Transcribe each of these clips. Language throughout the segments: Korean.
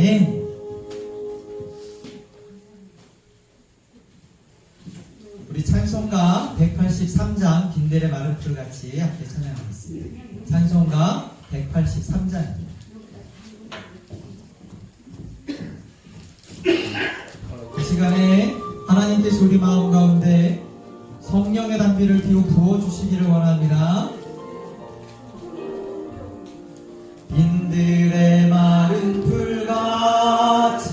아멘. 우리 찬송가 183장 빈델의 마르트를 같이 함께 찬양하겠습니다. 찬송가 183장입니다. 이 시간에 하나님께서 우리 마음 가운데 성령의 단비를 부어주시기를 원합니다. 빈들의 마른 풀같이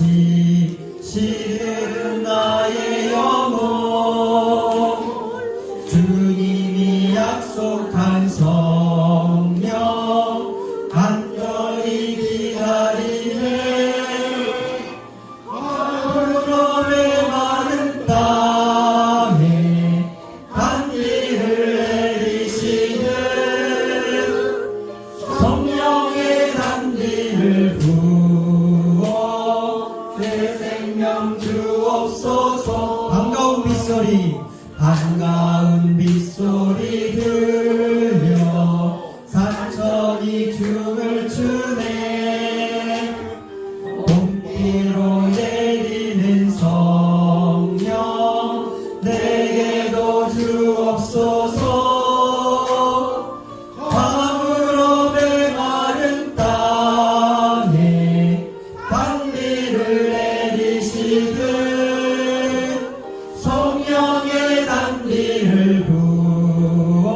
시들은 나의 영혼, 주님이 약속한 성령 간절히 기다리네. 하늘의 마른 땅에 단비를 내리시는 성령의 단비를 부어 새 생명 주옵소서. 반가운 빗소리, 반가운 빗소리 들려 산천이 춤을 추네. 봄비로 내리는 성령 내게도 주옵소서. 가물음의 마른 땅에 단비를 내리시듯 성령의 단비를 부어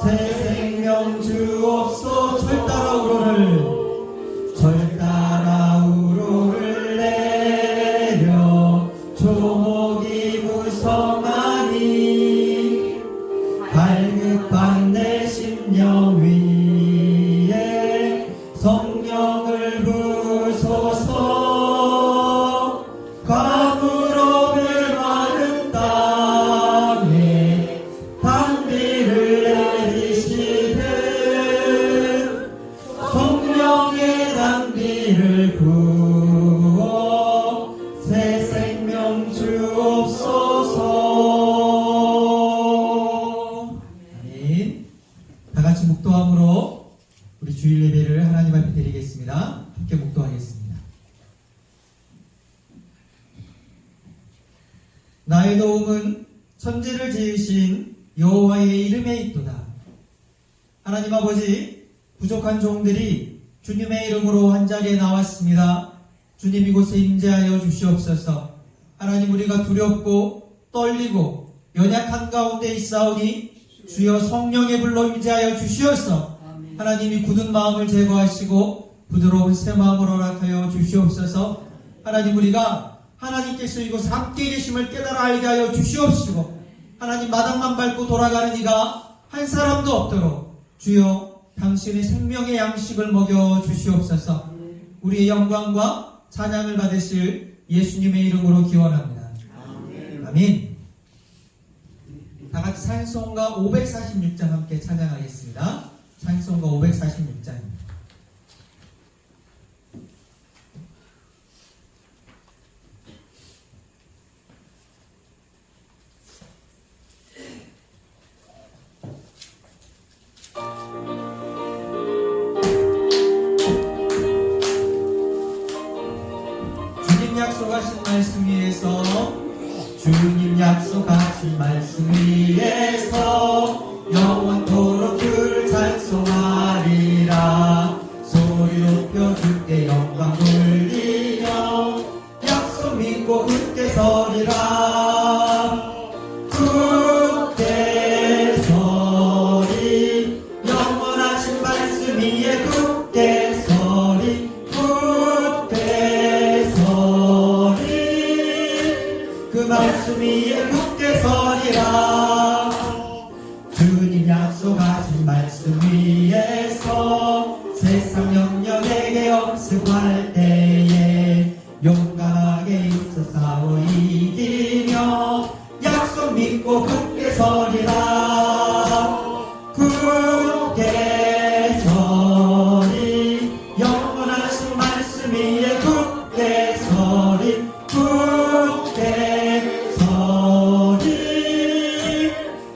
새 생명 주옵소서. 절 따라 우러를, 절 따라 우러를 내려 조목이 무성하니 발급한 내 심령 위에 성령을 부소서. 가물음의 마른 땅에 단비를 내리시듯 성령의 단비를 부어 새 생명 주옵소서. 아멘. 다 같이 묵도함으로 우리 주일 예배를 하나님 앞에 드리겠습니다. 함께 묵도하겠습니다. 나의 도움은 천지를 지으신 여호와의 이름에 있도다. 하나님 아버지, 부족한 종들이 주님의 이름으로 한 자리에 나왔습니다. 주님 이곳에 임재하여 주시옵소서. 하나님, 우리가 두렵고 떨리고 연약한 가운데 있사오니 주여 성령의 불로 임재하여 주시옵소서. 하나님이 굳은 마음을 제거하시고 부드러운 새 마음을 허락하여 주시옵소서. 하나님, 우리가 하나님께서 이곳 함께 계심을 깨달아 알게 하여 주시옵시고, 하나님 마당만 밟고 돌아가는 이가 한 사람도 없도록 주여 당신의 생명의 양식을 먹여 주시옵소서. 우리의 영광과 찬양을 받으실 예수님의 이름으로 기원합니다. 아멘. 다 같이 찬송가 546장 함께 찬양하겠습니다. 찬송가 546장입니다. 약속하신 말씀 위에서, 주님 약속하신 말씀 위에서 영원토록 주를 찬송하리라. 소리 높여 주께 영광 돌리며 약속 믿고 굳게 서리라. 굳게 서리, 영원하신 말씀 위에 굳게 서리. 그 말씀 위에 굳게 서리라. 주님 약속하신 말씀 위에서 세상 영역에게 엄습할 때에 용감하게 있어 싸워 이기며 약속 믿고 굳게 서리라. 굳게 서리, 영원하신 말씀 위에 굳게 서리.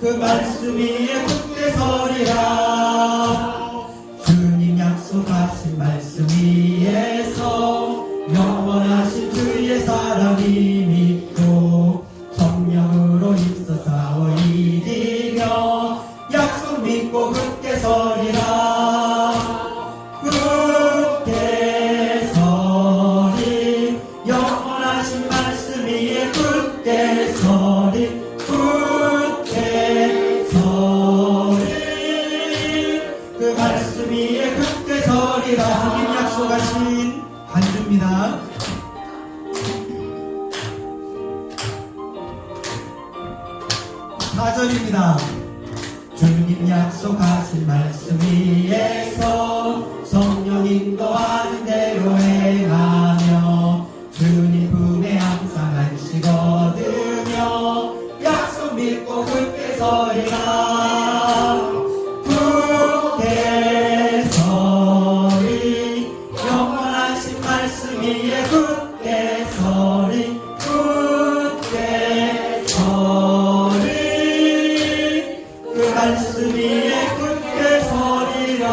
그 말씀 위에 굳게 서리라. 주님 약속하신 말씀 위에서 사람이 믿고 성령으로 힘써 싸워 이기며 약속 믿고 굳게 서리라. 굳게 서리 영원하신 말씀 위에 굳게 서리 굳게 서리 그 말씀 위에 굳게 서리라. 주님 약속하신 반주입니다. 4절입니다. 주님 약속하신 말씀 위에서 성령 인도하는 대로 행하며 주님 품에 항상 안식 얻으며 약속 믿고 굳게 서리라. 굳게 서리 영원하신 말씀 위에 굳게 서리 굳게 서리 그 말씀 위에 굳게 서리라.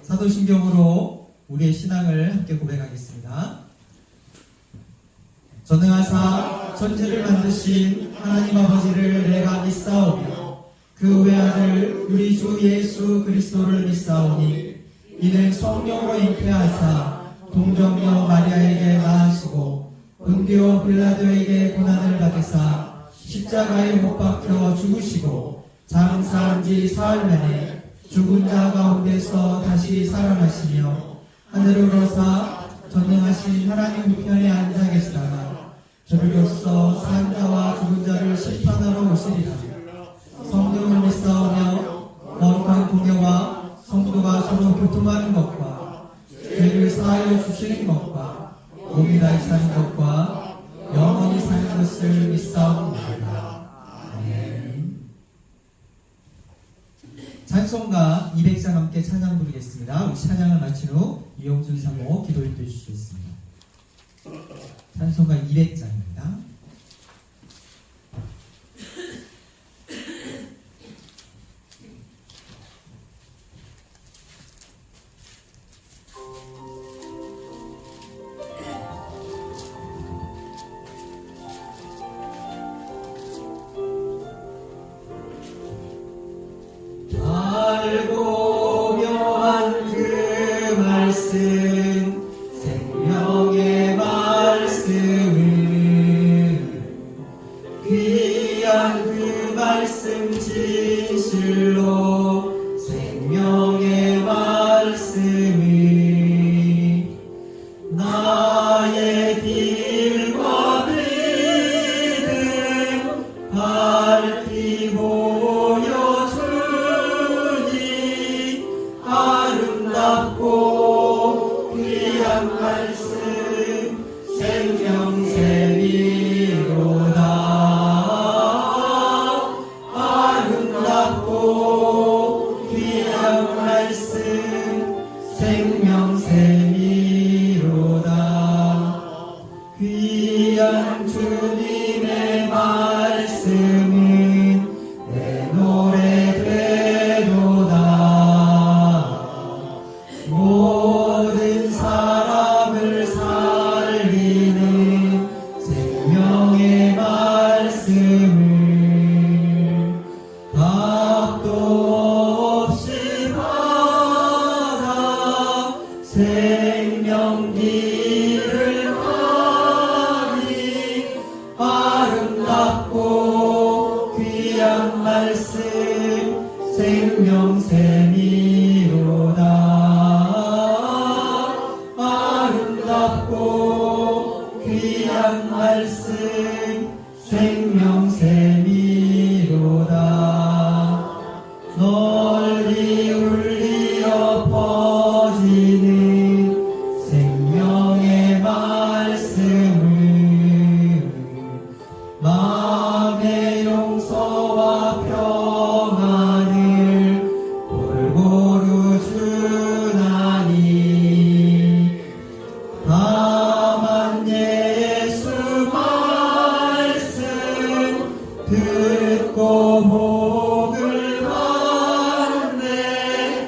사도신경으로 우리의 신앙을 함께 고백하겠습니다. 전능하사 천지를 만드신 하나님 아버지를 내가 믿사오며 그 외아들 우리 주 예수 그리스도를 믿사오니 이는 성령으로 잉태하사 동정녀 마리아에게 낳으시고 본디오 빌라도에게 고난을 받으사 십자가에 못 박혀 죽으시고 장사한 지 사흘 만에 죽은 자 가운데서 다시 살아나시며 하늘을 오르사 전능하신 하나님 우편에 앉아 계시다가 저리로서 산 자와 죽은 자를 심판하러 오시리라. 성령을 믿사오며 거룩한 공예와 성도가 서로 교통하는 것과 죄를 사하여 주시는 것과 몸이 다시 사는 것과 영원히 사는 것을 믿사옵나이다. 아멘. 찬송가 200장 함께 찬양 부르겠습니다. 우리 찬양을 마친 후 이용준 사모 기도를 해주시겠습니다. 찬송가 200장입니다. 알고 묘한 그 말씀 생명의 말씀을 귀한 그 말씀 진실로 생명의 말씀을 나의 길과 믿음 밝히 보여주니 아름답고 귀한 말씀 생명샘이로다. 아름답고 귀한 말씀 생명샘이로다. 귀한 주님의 말씀은 내 노래 되도다. 모든 사람을 살리는 생명의 말씀을 답도 없이 받아 생명길을 가니 아름답고 귀한 말씀 생명샘이로다. 아름답고 귀한 말씀 생명샘이로다. 널리 울리어 퍼지는 생명의 말씀을 마음의 용서와 평안을 골고루 주나니 다만 예수 말씀 듣고 복을 받네.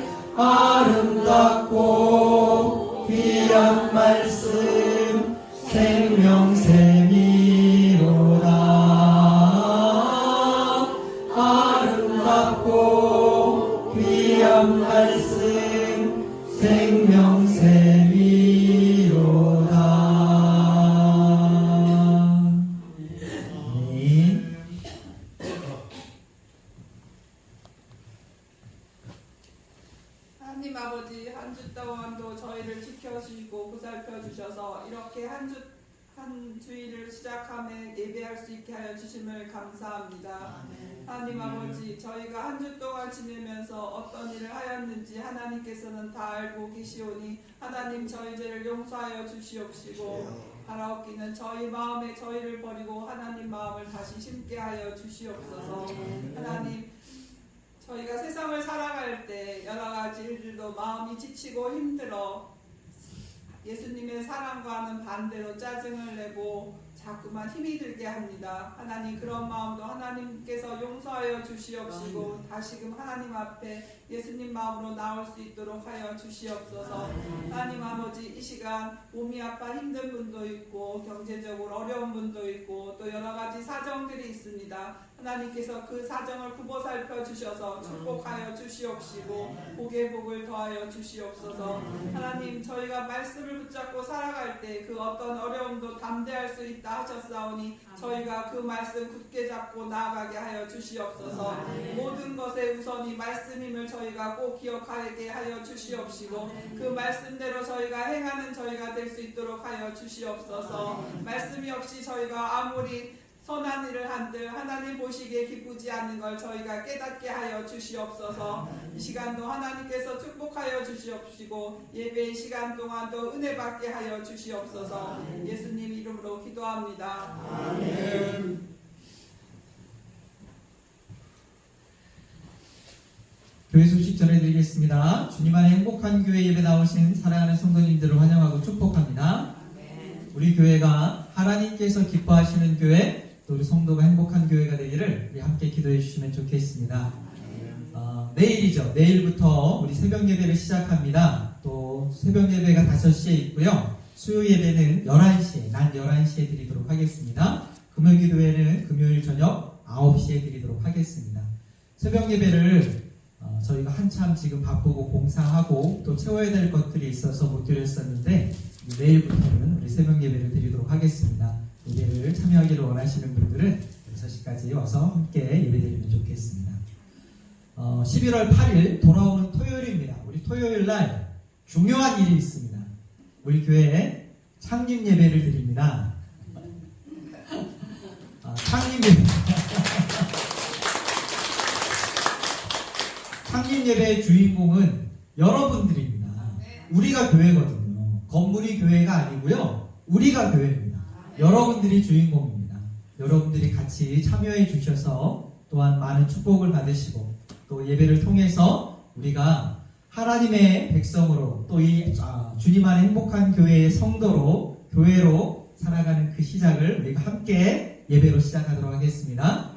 하나님 아버지, 한 주 동안도 저희를 지켜주시고 보살펴 주셔서 이렇게 한 주일을 시작하며 예배할 수 있게 하여 주심을 감사합니다. 하나님 아버지, 저희가 한 주 동안 지내면서 어떤 일을 하였는지 하나님께서는 다 알고 계시오니 하나님 저희 죄를 용서하여 주시옵시고 바라옵기는 저희 마음에 저희를 버리고 하나님 마음을 다시 심게 하여 주시옵소서. 하나님, 저희가 세상을 살아갈 때 여러 가지 일들도 마음이 지치고 힘들어 예수님의 사랑과는 반대로 짜증을 내고 자꾸만 힘이 들게 합니다. 하나님, 그런 마음도 하나님께서 용서하여 주시옵시고 다시금 하나님 앞에 예수님 마음으로 나올 수 있도록 하여 주시옵소서. 하나님 아버지, 이 시간 몸이 아파 힘든 분도 있고 경제적으로 어려운 분도 있고 또 여러 가지 사정들이 있습니다. 하나님께서 그 사정을 굽어 살펴 주셔서 축복하여 주시옵시고 복의 복을 더하여 주시옵소서. 하나님, 저희가 말씀을 붙잡고 살아갈 때 그 어떤 어려움도 담대할 수 있다 하셨사오니 저희가 그 말씀 굳게 잡고 나아가게 하여 주시옵소서. 모든 것의 우선이 말씀임을 저희가 꼭 기억하게 하여 주시옵시고 그 말씀대로 저희가 행하는 저희가 될 수 있도록 하여 주시옵소서. 말씀이 없이 저희가 아무리 선한 일을 한들 하나님 보시기에 기쁘지 않는 걸 저희가 깨닫게 하여 주시옵소서. 이 시간도 하나님께서 축복하여 주시옵시고 예배의 시간 동안도 은혜 받게 하여 주시옵소서. 예수님 이름으로 기도합니다. 아멘. 교회 소식 전해드리겠습니다. 주님 안에 행복한 교회 예배 나오신 사랑하는 성도님들을 환영하고 축복합니다. 우리 교회가 하나님께서 기뻐하시는 교회, 또 우리 성도가 행복한 교회가 되기를 우리 함께 기도해 주시면 좋겠습니다. 내일이죠. 내일부터 우리 새벽 예배를 시작합니다. 또 새벽 예배가 5시에 있고요. 수요 예배는 11시에, 낮 11시에 드리도록 하겠습니다. 금요일 기도회는 금요일 저녁 9시에 드리도록 하겠습니다. 새벽 예배를 저희가 한참 지금 바쁘고 공사하고 또 채워야 될 것들이 있어서 못 드렸었는데 내일부터는 우리 새벽 예배를 드리도록 하겠습니다. 예배를 참여하기를 원하시는 분들은 6시까지 와서 함께 예배드리면 좋겠습니다. 11월 8일 돌아오는 토요일입니다. 우리 토요일 날 중요한 일이 있습니다. 우리 교회에 창립 예배를 드립니다. 창립 예배. 창립 예배의 주인공은 여러분들입니다. 우리가 교회거든요. 건물이 교회가 아니고요. 우리가 교회입니다. 여러분들이 주인공입니다. 여러분들이 같이 참여해 주셔서 또한 많은 축복을 받으시고 또 예배를 통해서 우리가 하나님의 백성으로 또 이 주님 안에 행복한 교회의 성도로 교회로 살아가는 그 시작을 우리가 함께 예배로 시작하도록 하겠습니다.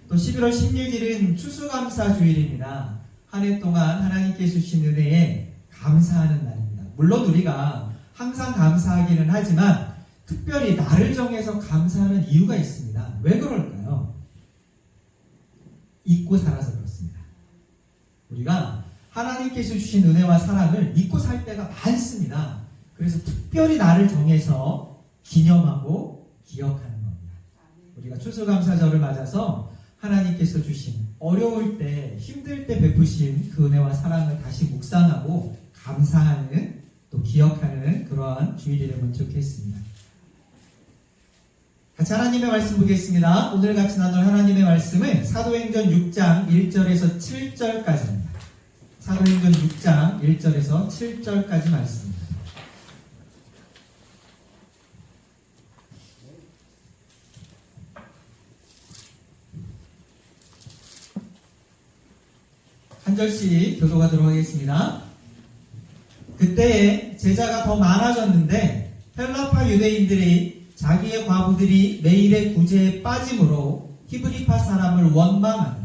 또 11월 16일은 추수감사 주일입니다. 한 해 동안 하나님께 주신 은혜에 감사하는 날입니다. 물론 우리가 항상 감사하기는 하지만 특별히 날을 정해서 감사하는 이유가 있습니다. 왜 그럴까요? 잊고 살아서 그렇습니다. 우리가 하나님께서 주신 은혜와 사랑을 잊고 살 때가 많습니다. 그래서 특별히 날을 정해서 기념하고 기억하는 겁니다. 우리가 추수감사절을 맞아서 하나님께서 주신 어려울 때, 힘들 때 베푸신 그 은혜와 사랑을 다시 묵상하고 감사하는 또 기억하는 그러한 주일이 되면 좋겠습니다. 같이 하나님의 말씀 보겠습니다. 오늘 같이 나눌 하나님의 말씀은 사도행전 6장 1절에서 7절까지입니다. 사도행전 6장 1절에서 7절까지 말씀입니다. 한 절씩 교독하도록 하겠습니다. 그때에 제자가 더 많아졌는데 헬라파 유대인들이 자기의 과부들이 매일의 구제에 빠짐으로 히브리파 사람을 원망하는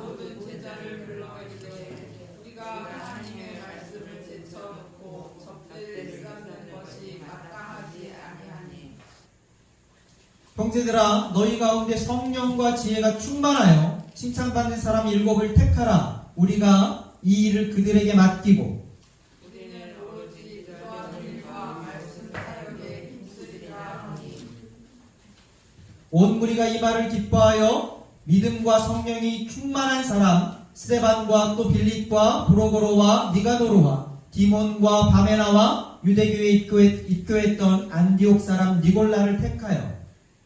모든 제자를 불러 이르되 우리가 하나님의 말씀을 제쳐놓고 접대를 쌓는 것이 마땅하지 아니하니 형제들아 너희 가운데 성령과 지혜가 충만하여 칭찬받는 사람 7을 택하라. 우리가 이 일을 그들에게 맡기고 우리는 오로지 그러한 일과 말씀 사역에 힘쓰리라 하니 온 무리가 이 말을 기뻐하여 믿음과 성령이 충만한 사람 스데반과 또 빌립과 브로고로와 니가노로와 디몬과 바메나와 유대교에 입교했던 안디옥 사람 니골라를 택하여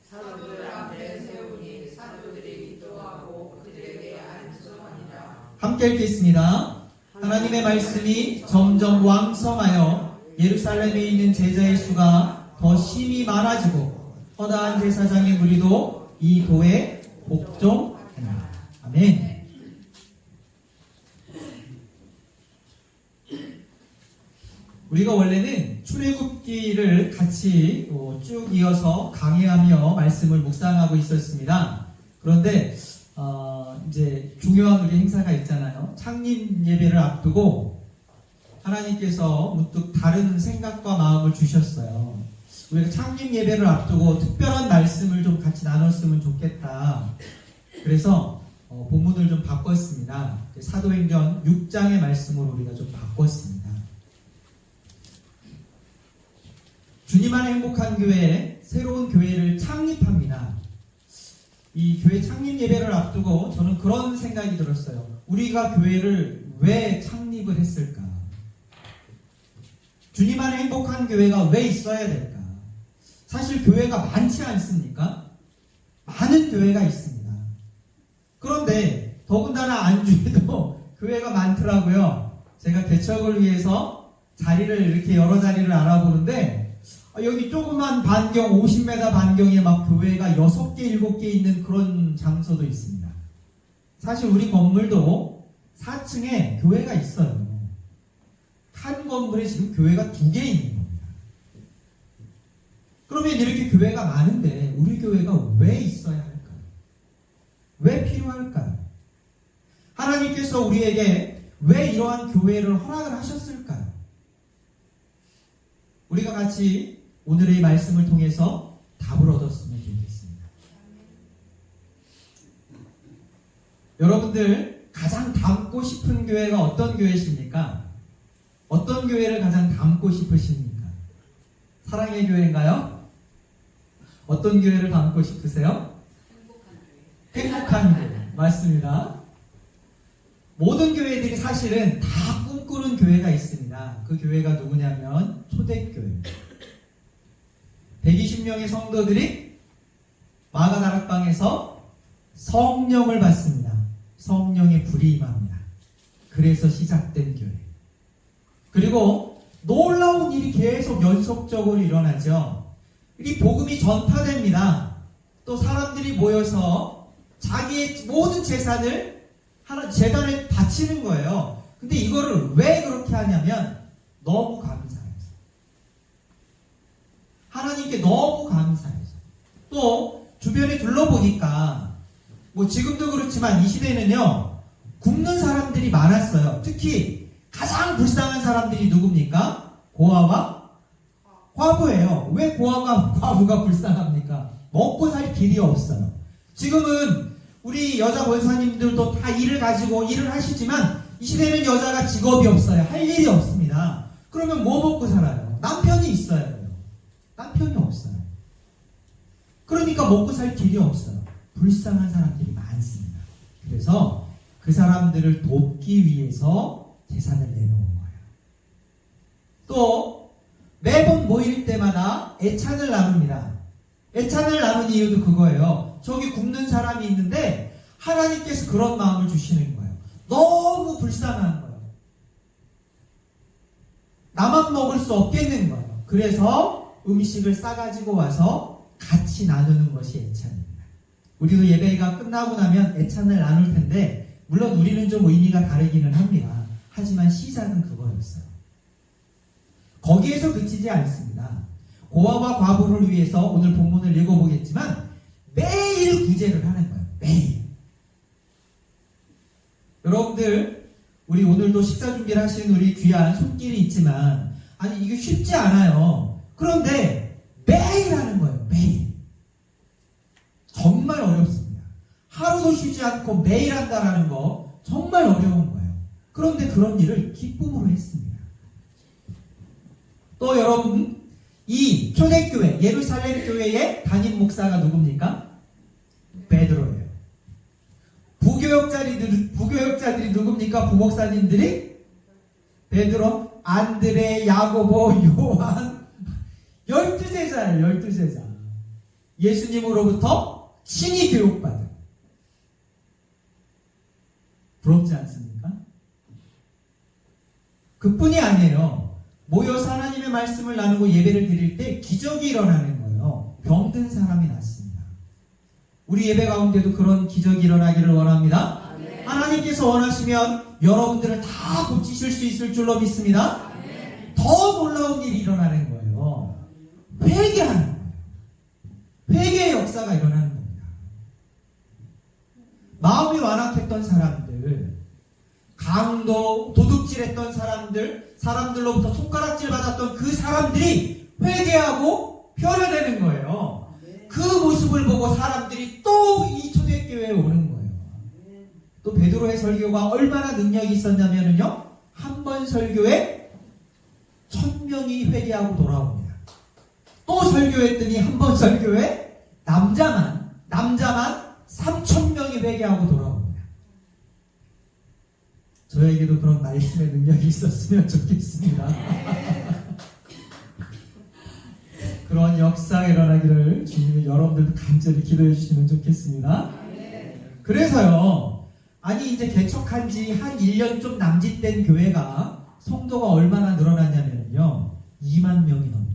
사도들 앞에 세우니 사도들이 기도하고 그들에게 안수하니라. 함께 읽겠습니다. 하나님의 말씀이 점점 왕성하여 예루살렘에 있는 제자의 수가 더 심히 많아지고 허다한 제사장의 무리도 이 도에 복종하니라. 아멘. 우리가 원래는 출애굽기를 같이 쭉 이어서 강해하며 말씀을 묵상하고 있었습니다. 그런데 이제 중요한 우리 행사가 있잖아요. 창립 예배를 앞두고 하나님께서 문득 다른 생각과 마음을 주셨어요. 우리가 창립 예배를 앞두고 특별한 말씀을 좀 같이 나눴으면 좋겠다. 그래서 본문을 좀 바꿨습니다. 사도행전 6장의 말씀으로 우리가 좀 바꿨습니다. 주님 안에 행복한 교회, 새로운 교회를 창립합니다. 이 교회 창립 예배를 앞두고 저는 그런 생각이 들었어요. 우리가 교회를 왜 창립을 했을까? 주님 안에 행복한 교회가 왜 있어야 될까? 사실 교회가 많지 않습니까? 많은 교회가 있습니다. 그런데 더군다나 안주에도 교회가 많더라고요. 제가 개척을 위해서 자리를 이렇게 여러 자리를 알아보는데 여기 조그만 반경 50m 반경에 막 교회가 6개 7개 있는 그런 장소도 있습니다. 사실 우리 건물도 4층에 교회가 있어요. 한 건물에 지금 교회가 2개 있는 겁니다. 그러면 이렇게 교회가 많은데 우리 교회가 왜 있어야 할까요? 왜 필요할까요? 하나님께서 우리에게 왜 이러한 교회를 허락을 하셨을까요? 우리가 같이 오늘의 말씀을 통해서 답을 얻었으면 좋겠습니다. 여러분들 가장 닮고 싶은 교회가 어떤 교회십니까? 어떤 교회를 가장 닮고 싶으십니까? 사랑의 교회인가요? 어떤 교회를 닮고 싶으세요? 행복한 교회. 맞습니다. 모든 교회들이 사실은 다 꿈꾸는 교회가 있습니다. 그 교회가 누구냐면 초대교회입니다. 120명의 성도들이 마가다락방에서 성령을 받습니다. 성령의 불이 임합니다. 그래서 시작된 교회. 그리고 놀라운 일이 계속 연속적으로 일어나죠. 이 복음이 전파됩니다. 또 사람들이 모여서 자기의 모든 재산을 하나 재단에 바치는 거예요. 근데 이거를 왜 그렇게 하냐면 너무 감사해서. 하나님께 너무 감사해서. 또 주변에 둘러보니까 뭐 지금도 그렇지만 이 시대는요. 굶는 사람들이 많았어요. 특히 가장 불쌍한 사람들이 누굽니까? 고아와 과부예요. 왜 고아와 과부가 불쌍합니까? 먹고 살 길이 없어요. 지금은 우리 여자 권사님들도 다 일을 가지고 일을 하시지만 이 시대는 여자가 직업이 없어요. 할 일이 없습니다. 그러면 뭐 먹고 살아요? 남편이 있어야 돼요. 남편이 없어요. 그러니까 먹고 살 길이 없어요. 불쌍한 사람들이 많습니다. 그래서 그 사람들을 돕기 위해서 재산을 내놓은 거예요. 또 매번 모일 때마다 애찬을 나눕니다. 애찬을 나눈 이유도 그거예요. 저기 굶는 사람이 있는데 하나님께서 그런 마음을 주시는 거예요. 너무 불쌍한 거예요. 나만 먹을 수 없겠는 거예요. 그래서 음식을 싸가지고 와서 같이 나누는 것이 애찬입니다. 우리도 예배가 끝나고 나면 애찬을 나눌 텐데 물론 우리는 좀 의미가 다르기는 합니다. 하지만 시작은 그거였어요. 거기에서 그치지 않습니다. 고아와 과부를 위해서 오늘 본문을 읽어보겠지만 매일 구제를 하는 거예요. 매일. 여러분들 우리 오늘도 식사 준비를 하시는 우리 귀한 손길이 있지만 아니 이게 쉽지 않아요. 그런데 매일 하는 거예요. 매일. 정말 어렵습니다. 하루도 쉬지 않고 매일 한다는 거 정말 어려운 거예요. 그런데 그런 일을 기쁨으로 했습니다. 또 여러분 이 초대교회 예루살렘 교회의 담임 목사가 누굽니까? 베드로예요. 부교 부교역자들이 누굽니까? 부목사님들이? 베드로, 안드레, 야고보, 요한 12제자예요. 12제자. 예수님으로부터 친히 교육받은. 부럽지 않습니까? 그뿐이 아니에요. 모여서 하나님의 말씀을 나누고 예배를 드릴 때 기적이 일어나는 거예요. 병든 사람이 낫습니다. 우리 예배 가운데도 그런 기적이 일어나기를 원합니다. 아멘. 하나님께서 원하시면 여러분들을 다 고치실 수 있을 줄로 믿습니다. 아멘. 더 놀라운 일이 일어나는 거예요. 회개하는 거예요. 회개의 역사가 일어나는 겁니다. 마음이 완악했던 사람들, 강도, 도둑질했던 사람들, 사람들로부터 손가락질 받았던 그 사람들이 회개하고 변화되는 거예요. 그 모습을 보고 사람들이 또 이 초대교회에 오는 거예요. 또 베드로의 설교가 얼마나 능력이 있었냐면요, 한 번 설교에 1000명이 회개하고 돌아옵니다. 또 설교했더니 한 번 설교에 남자만 3000명이 회개하고 돌아옵니다. 저에게도 그런 말씀의 능력이 있었으면 좋겠습니다. 그런 역사가 일어나기를 주님이 여러분들도 간절히 기도해 주시면 좋겠습니다. 그래서요, 아니 이제 개척한 지 한 1년 좀 남짓된 교회가 성도가 얼마나 늘어났냐면요, 2만 명이 넘는 거예요.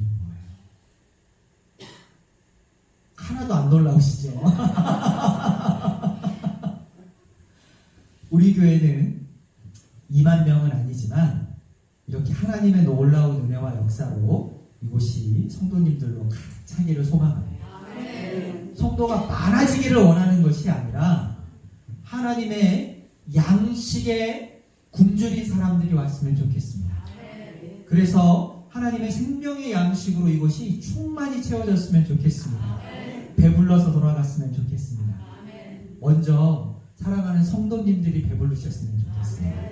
하나도 안 놀라우시죠? 우리 교회는 2만 명은 아니지만 이렇게 하나님의 놀라운 은혜와 역사로 이곳이 성도님들로 가득 차기를 소망합니다. 성도가 많아지기를 원하는 것이 아니라 하나님의 양식에 굶주린 사람들이 왔으면 좋겠습니다. 그래서 하나님의 생명의 양식으로 이곳이 충만히 채워졌으면 좋겠습니다. 배불러서 돌아갔으면 좋겠습니다. 먼저 사랑하는 성도님들이 배부르셨으면 좋겠습니다.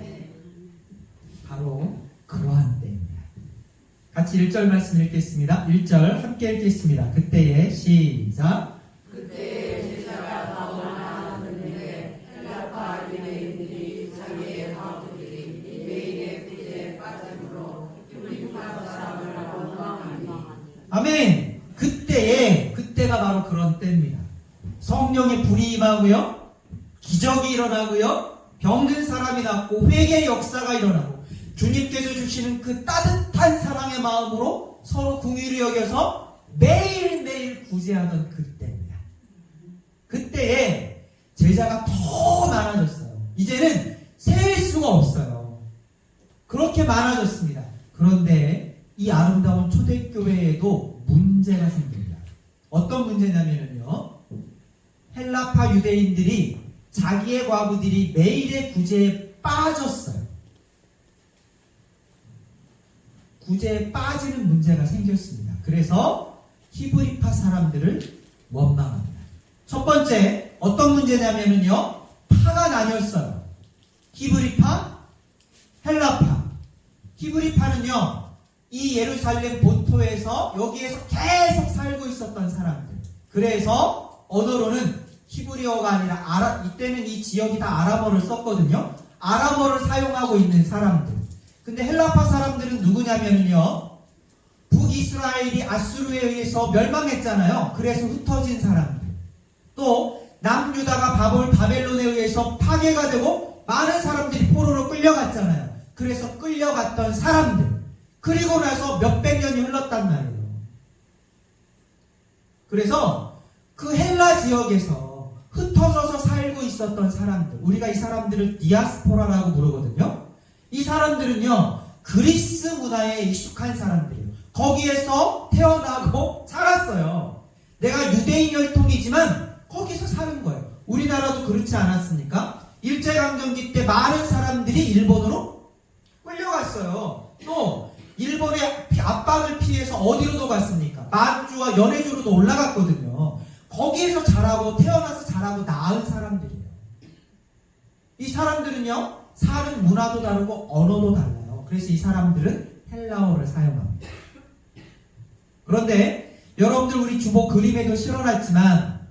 바로 그러한 때입니다. 같이 1절 말씀 읽겠습니다. 1절 함께 읽겠습니다. 그때에 시작. 그때 제자가 나오나 듣는데 헬라파 유대인들이 자기의 가족들이 매일의 구제에 빠짐으로 유리파 사람을 원망하니. 아멘. 그때가 바로 그런 때입니다. 성령의 불이 임하고요, 기적이 일어나고요, 병든 사람이 낫고 회개의 역사가 일어나고 주님께서 주시는 그 따뜻한 사랑의 마음으로 서로 궁휼히 여겨서 매일매일 구제하던 그때입니다. 그때에 제자가 더 많아졌어요. 이제는 셀 수가 없어요. 그렇게 많아졌습니다. 그런데 이 아름다운 초대교회에도 문제가 생깁니다. 어떤 문제냐면요, 헬라파 유대인들이 자기의 과부들이 매일의 구제에 빠졌어요. 구제에 빠지는 문제가 생겼습니다. 그래서 히브리파 사람들을 원망합니다. 첫 번째, 어떤 문제냐면요, 파가 나뉘었어요. 히브리파, 헬라파. 히브리파는요, 이 예루살렘 본토에서 여기에서 계속 살고 있었던 사람들. 그래서 언어로는 히브리어가 아니라 이때는 이 지역이 다 아람어를 썼거든요. 아람어를 사용하고 있는 사람들. 근데 헬라파 사람들은 누구냐면요, 북이스라엘이 아수르에 의해서 멸망했잖아요. 그래서 흩어진 사람들. 또 남유다가 바벨론에 의해서 파괴가 되고 많은 사람들이 포로로 끌려갔잖아요. 그래서 끌려갔던 사람들. 그리고 나서 몇백 년이 흘렀단 말이에요. 그래서 그 헬라 지역에서 흩어져서 살고 있었던 사람들, 우리가 이 사람들을 디아스포라라고 부르거든요. 이 사람들은요, 그리스 문화에 익숙한 사람들이에요. 거기에서 태어나고 자랐어요. 내가 유대인 혈통이지만 거기서 사는 거예요. 우리나라도 그렇지 않았습니까? 일제강점기 때 많은 사람들이 일본으로 끌려갔어요. 또 일본의 압박을 피해서 어디로도 갔습니까? 만주와 연해주로도 올라갔거든요. 거기에서 자라고, 태어나서 자라고 낳은 사람들이에요. 이 사람들은요, 사는 문화도 다르고 언어도 달라요. 그래서 이 사람들은 헬라어를 사용합니다. 그런데 여러분들 우리 주보 그림에도 실어놨지만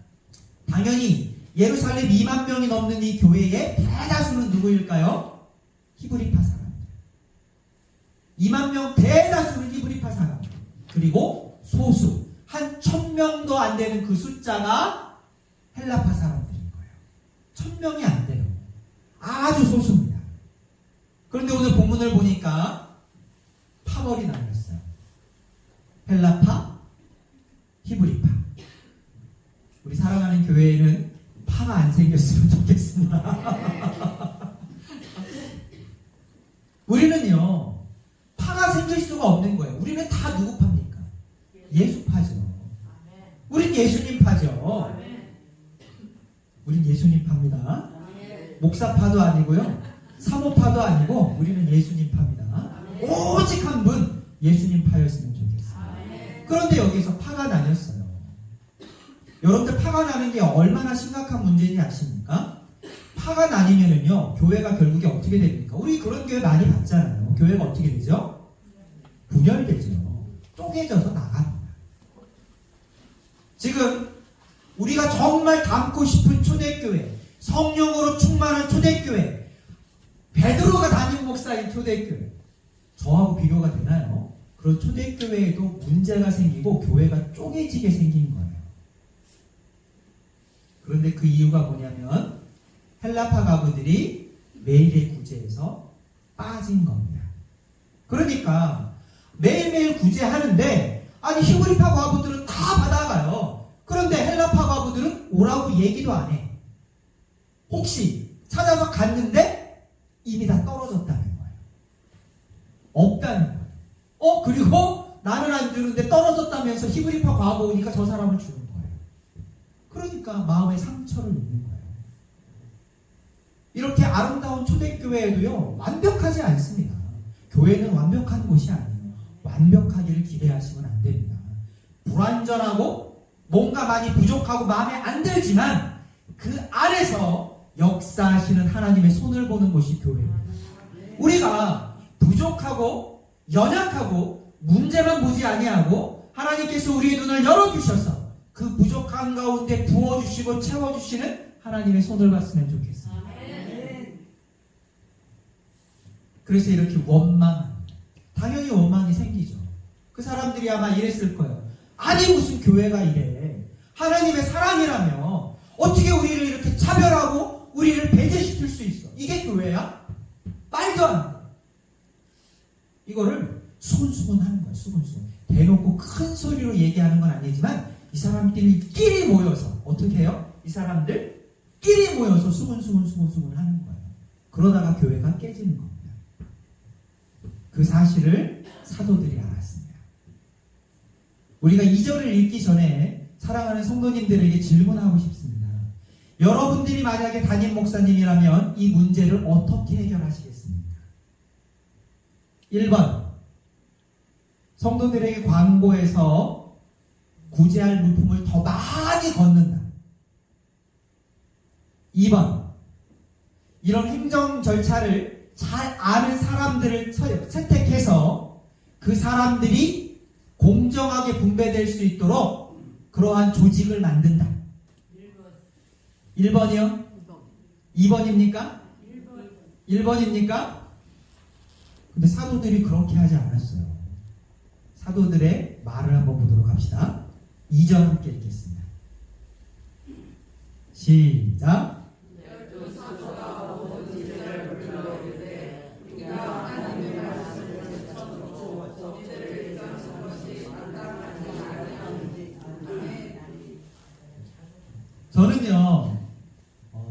당연히 예루살렘 2만 명이 넘는 이 교회의 대다수는 누구일까요? 히브리파 사람들. 2만 명 대다수는 히브리파 사람들. 그리고 소수 한 1000명도 안 되는 그 숫자가 헬라파 사람들인 거예요. 1000명이 안 돼요. 아주 소수입니다. 그런데 오늘 본문을 보니까 파벌이 나뉘었어요. 헬라파, 히브리파. 우리 사랑하는 교회에는 파가 안 생겼으면 좋겠습니다. 우리는요, 파가 생길 수가 없는 거예요. 우리는 다 누구 파입니까? 예수파죠. 우린 예수님 파죠. 우린 예수님 파입니다. 목사파도 아니고요, 사모파도 아니고 우리는 예수님 파입니다. 오직 한 분 예수님 파였으면 좋겠어요. 그런데 여기서 파가 나뉘었어요. 여러분들 파가 나는 게 얼마나 심각한 문제인지 아십니까? 파가 나뉘면은요, 교회가 결국에 어떻게 됩니까? 우리 그런 교회 많이 봤잖아요. 교회가 어떻게 되죠? 분열되죠. 쪼개져서 나갑니다. 지금 우리가 정말 닮고 싶은 초대교회, 성령으로 충만한 초대교회, 베드로가 담임 목사인 초대교회, 저하고 비교가 되나요? 그런 초대교회에도 문제가 생기고 교회가 쪼개지게 생긴 거예요. 그런데 그 이유가 뭐냐면 헬라파 가부들이 매일의 구제에서 빠진 겁니다. 그러니까 매일매일 구제하는데, 아니 히브리파 과부들은 다 받아가요. 그런데 헬라파 과부들은 오라고 얘기도 안 해. 혹시 찾아서 갔는데 이미 다 떨어졌다는 거예요. 없다는 거예요. 그리고 나는 안 주는데 떨어졌다면서 히브리파 과부 오니까 저 사람을 주는 거예요. 그러니까 마음에 상처를 입는 거예요. 이렇게 아름다운 초대교회에도요, 완벽하지 않습니다. 교회는 완벽한 곳이 아니에요. 완벽하기를 기대하시면 안 됩니다. 불완전하고 뭔가 많이 부족하고 마음에 안 들지만 그 안에서 역사하시는 하나님의 손을 보는 곳이 교회입니다. 우리가 부족하고 연약하고 문제만 보지 아니하고 하나님께서 우리의 눈을 열어주셔서 그 부족한 가운데 부어주시고 채워주시는 하나님의 손을 봤으면 좋겠습니다. 그래서 이렇게 당연히 원망이 생기죠. 그 사람들이 아마 이랬을 거예요. 아니 무슨 교회가 이래. 하나님의 사랑이라며 어떻게 우리를 이렇게 차별하고 우리를 배제시킬 수 있어. 이게 교회야? 말도 안 돼. 이거를 수근수근 하는 거예요. 수근수근. 대놓고 큰 소리로 얘기하는 건 아니지만 이 사람들끼리 모여서 어떻게 해요? 이 사람들끼리 모여서 수근수근 하는 거예요. 그러다가 교회가 깨지는 겁니다. 그 사실을 사도들이 알았습니다. 우리가 2절을 읽기 전에 사랑하는 성도님들에게 질문하고 싶습니다. 여러분들이 만약에 담임 목사님이라면 이 문제를 어떻게 해결하시겠습니까? 1번, 성도들에게 광고해서 구제할 물품을 더 많이 걷는다. 2번, 이런 행정 절차를 잘 아는 사람들을 채택해서 그 사람들이 공정하게 분배될 수 있도록 그러한 조직을 만든다. 1번이요? 2번입니까? 1번입니까? 근데 사도들이 그렇게 하지 않았어요. 사도들의 말을 한번 보도록 합시다. 2절 함께 읽겠습니다. 시작. 저는요,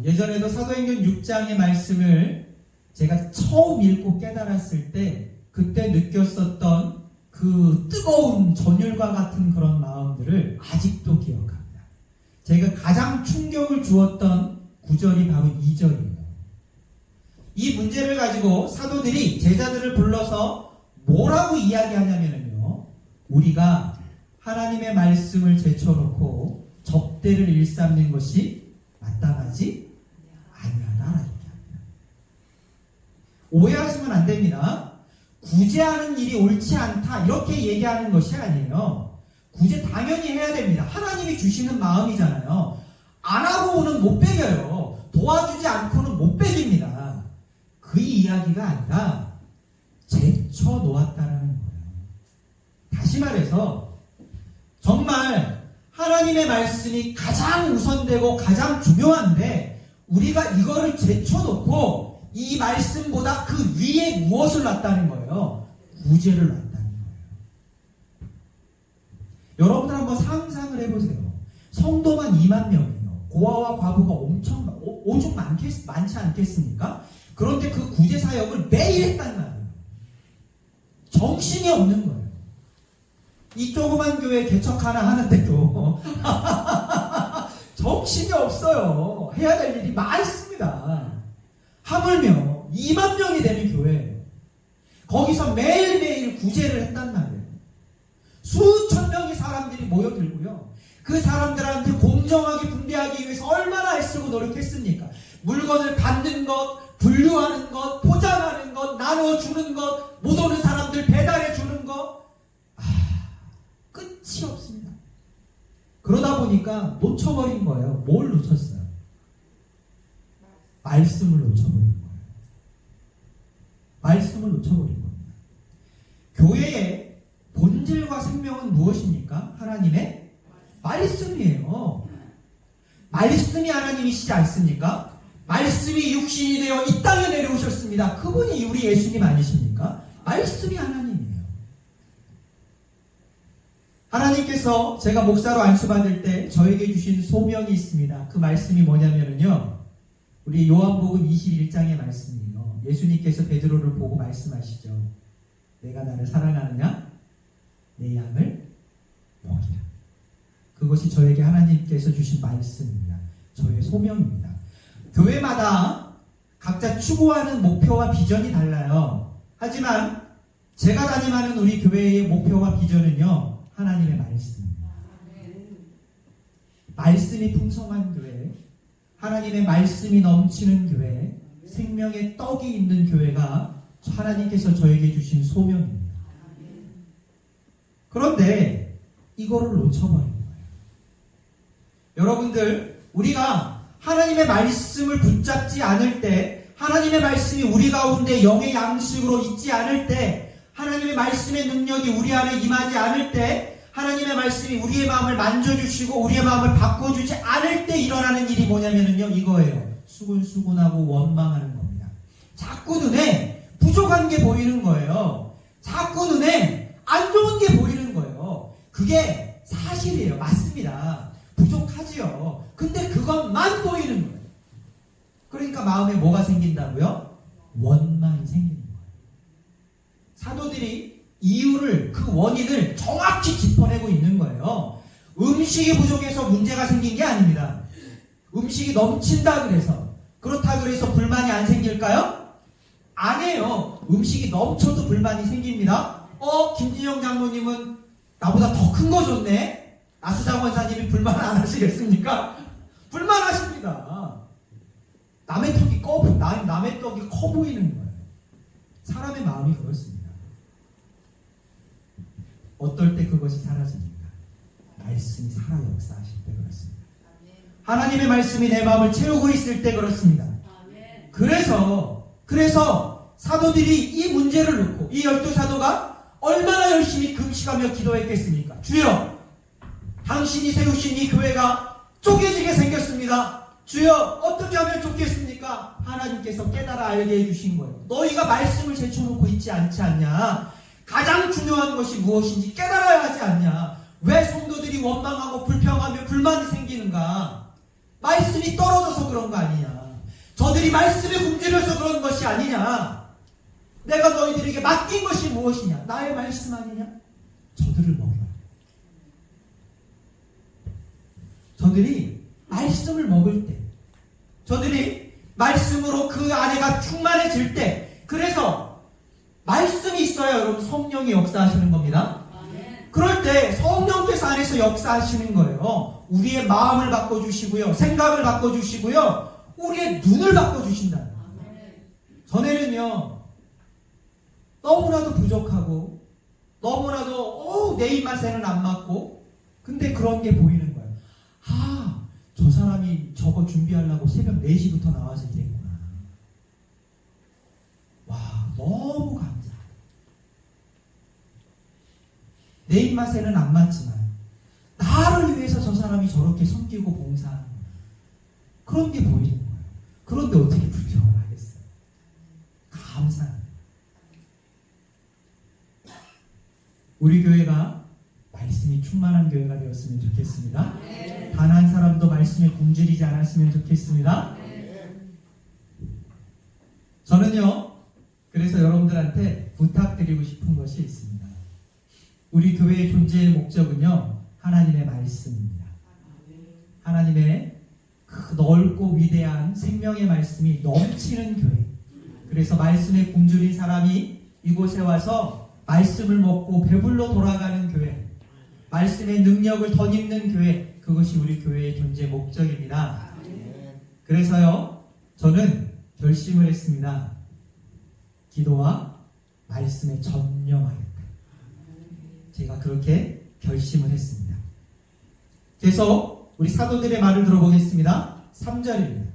예전에도 사도행전 6장의 말씀을 제가 처음 읽고 깨달았을 때 그때 느꼈었던 그 뜨거운 전율과 같은 그런 마음들을 아직도 기억합니다. 제가 가장 충격을 주었던 구절이 바로 2절이에요. 이 문제를 가지고 사도들이 제자들을 불러서 뭐라고 이야기하냐면요, 우리가 하나님의 말씀을 제쳐놓고 접대를 일삼는 것이 마땅하지 아니하다라고 얘기합니다. 오해하시면 안 됩니다. 구제하는 일이 옳지 않다 이렇게 얘기하는 것이 아니에요. 구제 당연히 해야 됩니다. 하나님이 주시는 마음이잖아요. 안 하고는 못 배겨요. 도와주지 않고는 못 배깁니다. 그 이야기가 아니라 제쳐 놓았다라는 거예요. 다시 말해서 정말 하나님의 말씀이 가장 우선되고 가장 중요한데 우리가 이거를 제쳐놓고 이 말씀보다 그 위에 무엇을 놨다는 거예요? 구제를 놨다는 거예요. 여러분들 한번 상상을 해보세요. 성도만 2만 명이에요. 고아와 과부가 오죽 많지 않겠습니까? 그런데 그 구제 사역을 매일 했단 말이에요. 정신이 없는 거예요. 이 조그만 교회 개척 하나 하는데도 정신이 없어요. 해야 될 일이 많습니다. 하물며 2만 명이 되는 교회예요. 거기서 매일매일 구제를 했단 말이에요. 수천 명의 사람들이 모여들고요. 그 사람들한테 공정하게 분배하기 위해서 얼마나 애쓰고 노력했습니까? 물건을 받는 것, 분류하는 것, 포장하는 것, 나눠주는 것, 못 오는 사람들 배달해주는 것. 끝이 없습니다. 그러다 보니까 놓쳐버린 거예요. 뭘 놓쳤어요? 말씀을 놓쳐버린 거예요. 말씀을 놓쳐버린 겁니다. 교회의 본질과 생명은 무엇입니까? 하나님의 말씀이에요. 말씀이 하나님이시지 않습니까? 말씀이 육신이 되어 이 땅에 내려오셨습니다. 그분이 우리 예수님 아니십니까? 말씀이 하나님이에요. 하나님께서 제가 목사로 안수받을 때 저에게 주신 소명이 있습니다. 그 말씀이 뭐냐면요. 우리 요한복음 21장의 말씀이에요. 예수님께서 베드로를 보고 말씀하시죠. 내가 나를 사랑하느냐? 내 양을 먹이라. 그것이 저에게 하나님께서 주신 말씀입니다. 저의 소명입니다. 교회마다 각자 추구하는 목표와 비전이 달라요. 하지만 제가 담임하는 우리 교회의 목표와 비전은요. 하나님의 말씀입니다. 말씀이 풍성한 교회, 하나님의 말씀이 넘치는 교회, 생명의 떡이 있는 교회가 하나님께서 저에게 주신 소명입니다. 그런데 이거를 놓쳐버린 거예요. 여러분들, 우리가 하나님의 말씀을 붙잡지 않을 때, 하나님의 말씀이 우리 가운데 영의 양식으로 있지 않을 때, 하나님의 말씀의 능력이 우리 안에 임하지 않을 때, 하나님의 말씀이 우리의 마음을 만져주시고 우리의 마음을 바꿔주지 않을 때 일어나는 일이 뭐냐면요, 이거예요. 수군수군하고 원망하는 겁니다. 자꾸 눈에 부족한 게 보이는 거예요. 자꾸 눈에 안 좋은 게 보이는 거예요. 그게 사실이에요. 맞습니다. 부족하지요. 근데 그것만 보이는 거예요. 그러니까 마음에 뭐가 생긴다고요? 원망이 생기는 거예요. 사도들이 이유를, 그 원인을 정확히 짚어내고 있는 거예요. 음식이 부족해서 문제가 생긴 게 아닙니다. 음식이 넘친다 그래서, 그렇다 그래서 불만이 안 생길까요? 아니에요. 음식이 넘쳐도 불만이 생깁니다. 김진영 장로님은 나보다 더 큰 거 줬네? 나수장 원사님이 불만 안 하시겠습니까? 불만하십니다. 남의 떡이 커 보이는 거예요. 사람의 마음이 그렇습니다. 어떨 때 그것이 사라집니까? 말씀이 살아 역사하실 때 그렇습니다. 하나님의 말씀이 내 마음을 채우고 있을 때 그렇습니다. 그래서 사도들이 이 문제를 놓고, 이 12사도가 얼마나 열심히 금식하며 기도했겠습니까? 주여, 당신이 세우신 이 교회가 쪼개지게 생겼습니다. 주여, 어떻게 하면 좋겠습니까? 하나님께서 깨달아 알게 해주신 거예요. 너희가 말씀을 제쳐놓고 있지 않지 않냐? 가장 중요한 것이 무엇인지 깨달아야 하지 않냐? 왜 성도들이 원망하고 불평하며 불만이 생기는가? 말씀이 떨어져서 그런 거 아니냐? 저들이 말씀에 굶주려서 그런 것이 아니냐? 내가 너희들에게 맡긴 것이 무엇이냐? 나의 말씀 아니냐? 저들을 먹여라. 저들이 말씀을 먹을 때, 저들이 말씀으로 그 안에가 충만해질 때, 그래서 말씀이 있어야 여러분 성령이 역사하시는 겁니다. 그럴 때 성령께서 안에서 역사하시는 거예요. 우리의 마음을 바꿔주시고요, 생각을 바꿔주시고요, 우리의 눈을 바꿔주신다. 전에는요, 너무나도 부족하고 너무나도 내 입맛에는 안 맞고, 근데 그런 게 보이는 거예요. 저 사람이 저거 준비하려고 새벽 4시부터 나와서 일했구나. 와, 너무 감사해. 내 입맛에는 안 맞지만 나를 위해서 저 사람이 저렇게 섬기고 봉사하는 거야. 그런 게 보이는 거예요. 그런데 어떻게 불평을 하겠어요? 감사합니다. 우리 교회가 말씀이 충만한 교회가 되었으면 좋겠습니다. 단 한 사람도 말씀에 굶주리지 않았으면 좋겠습니다. 저는요, 그래서 여러분들한테 부탁드리고 싶은 것이 있습니다. 우리 교회의 존재의 목적은요, 하나님의 말씀입니다. 하나님의 그 넓고 위대한 생명의 말씀이 넘치는 교회. 그래서 말씀에 굶주린 사람이 이곳에 와서 말씀을 먹고 배불러 돌아가는 교회. 말씀의 능력을 덧입는 교회. 그것이 우리 교회의 존재 목적입니다. 그래서요, 저는 결심을 했습니다. 기도와 말씀에 전념하겠다. 제가 그렇게 결심을 했습니다. 그래서 우리 사도들의 말을 들어보겠습니다. 3절입니다.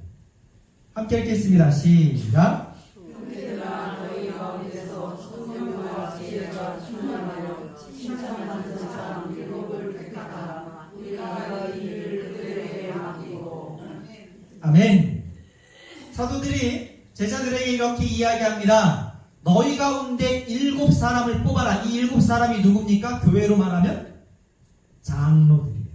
함께 읽겠습니다. 시작. 형제들아 너희 가운데서 성령과 지혜가 충만하여 칭찬받는 사람 7을 택하라. 우리가 이 일을 그들에게 맡기고. 아멘. 사도들이 제자들에게 이렇게 이야기합니다. 너희 가운데 7사람을 뽑아라. 이 7사람이 누굽니까? 교회로 말하면 장로들이에요.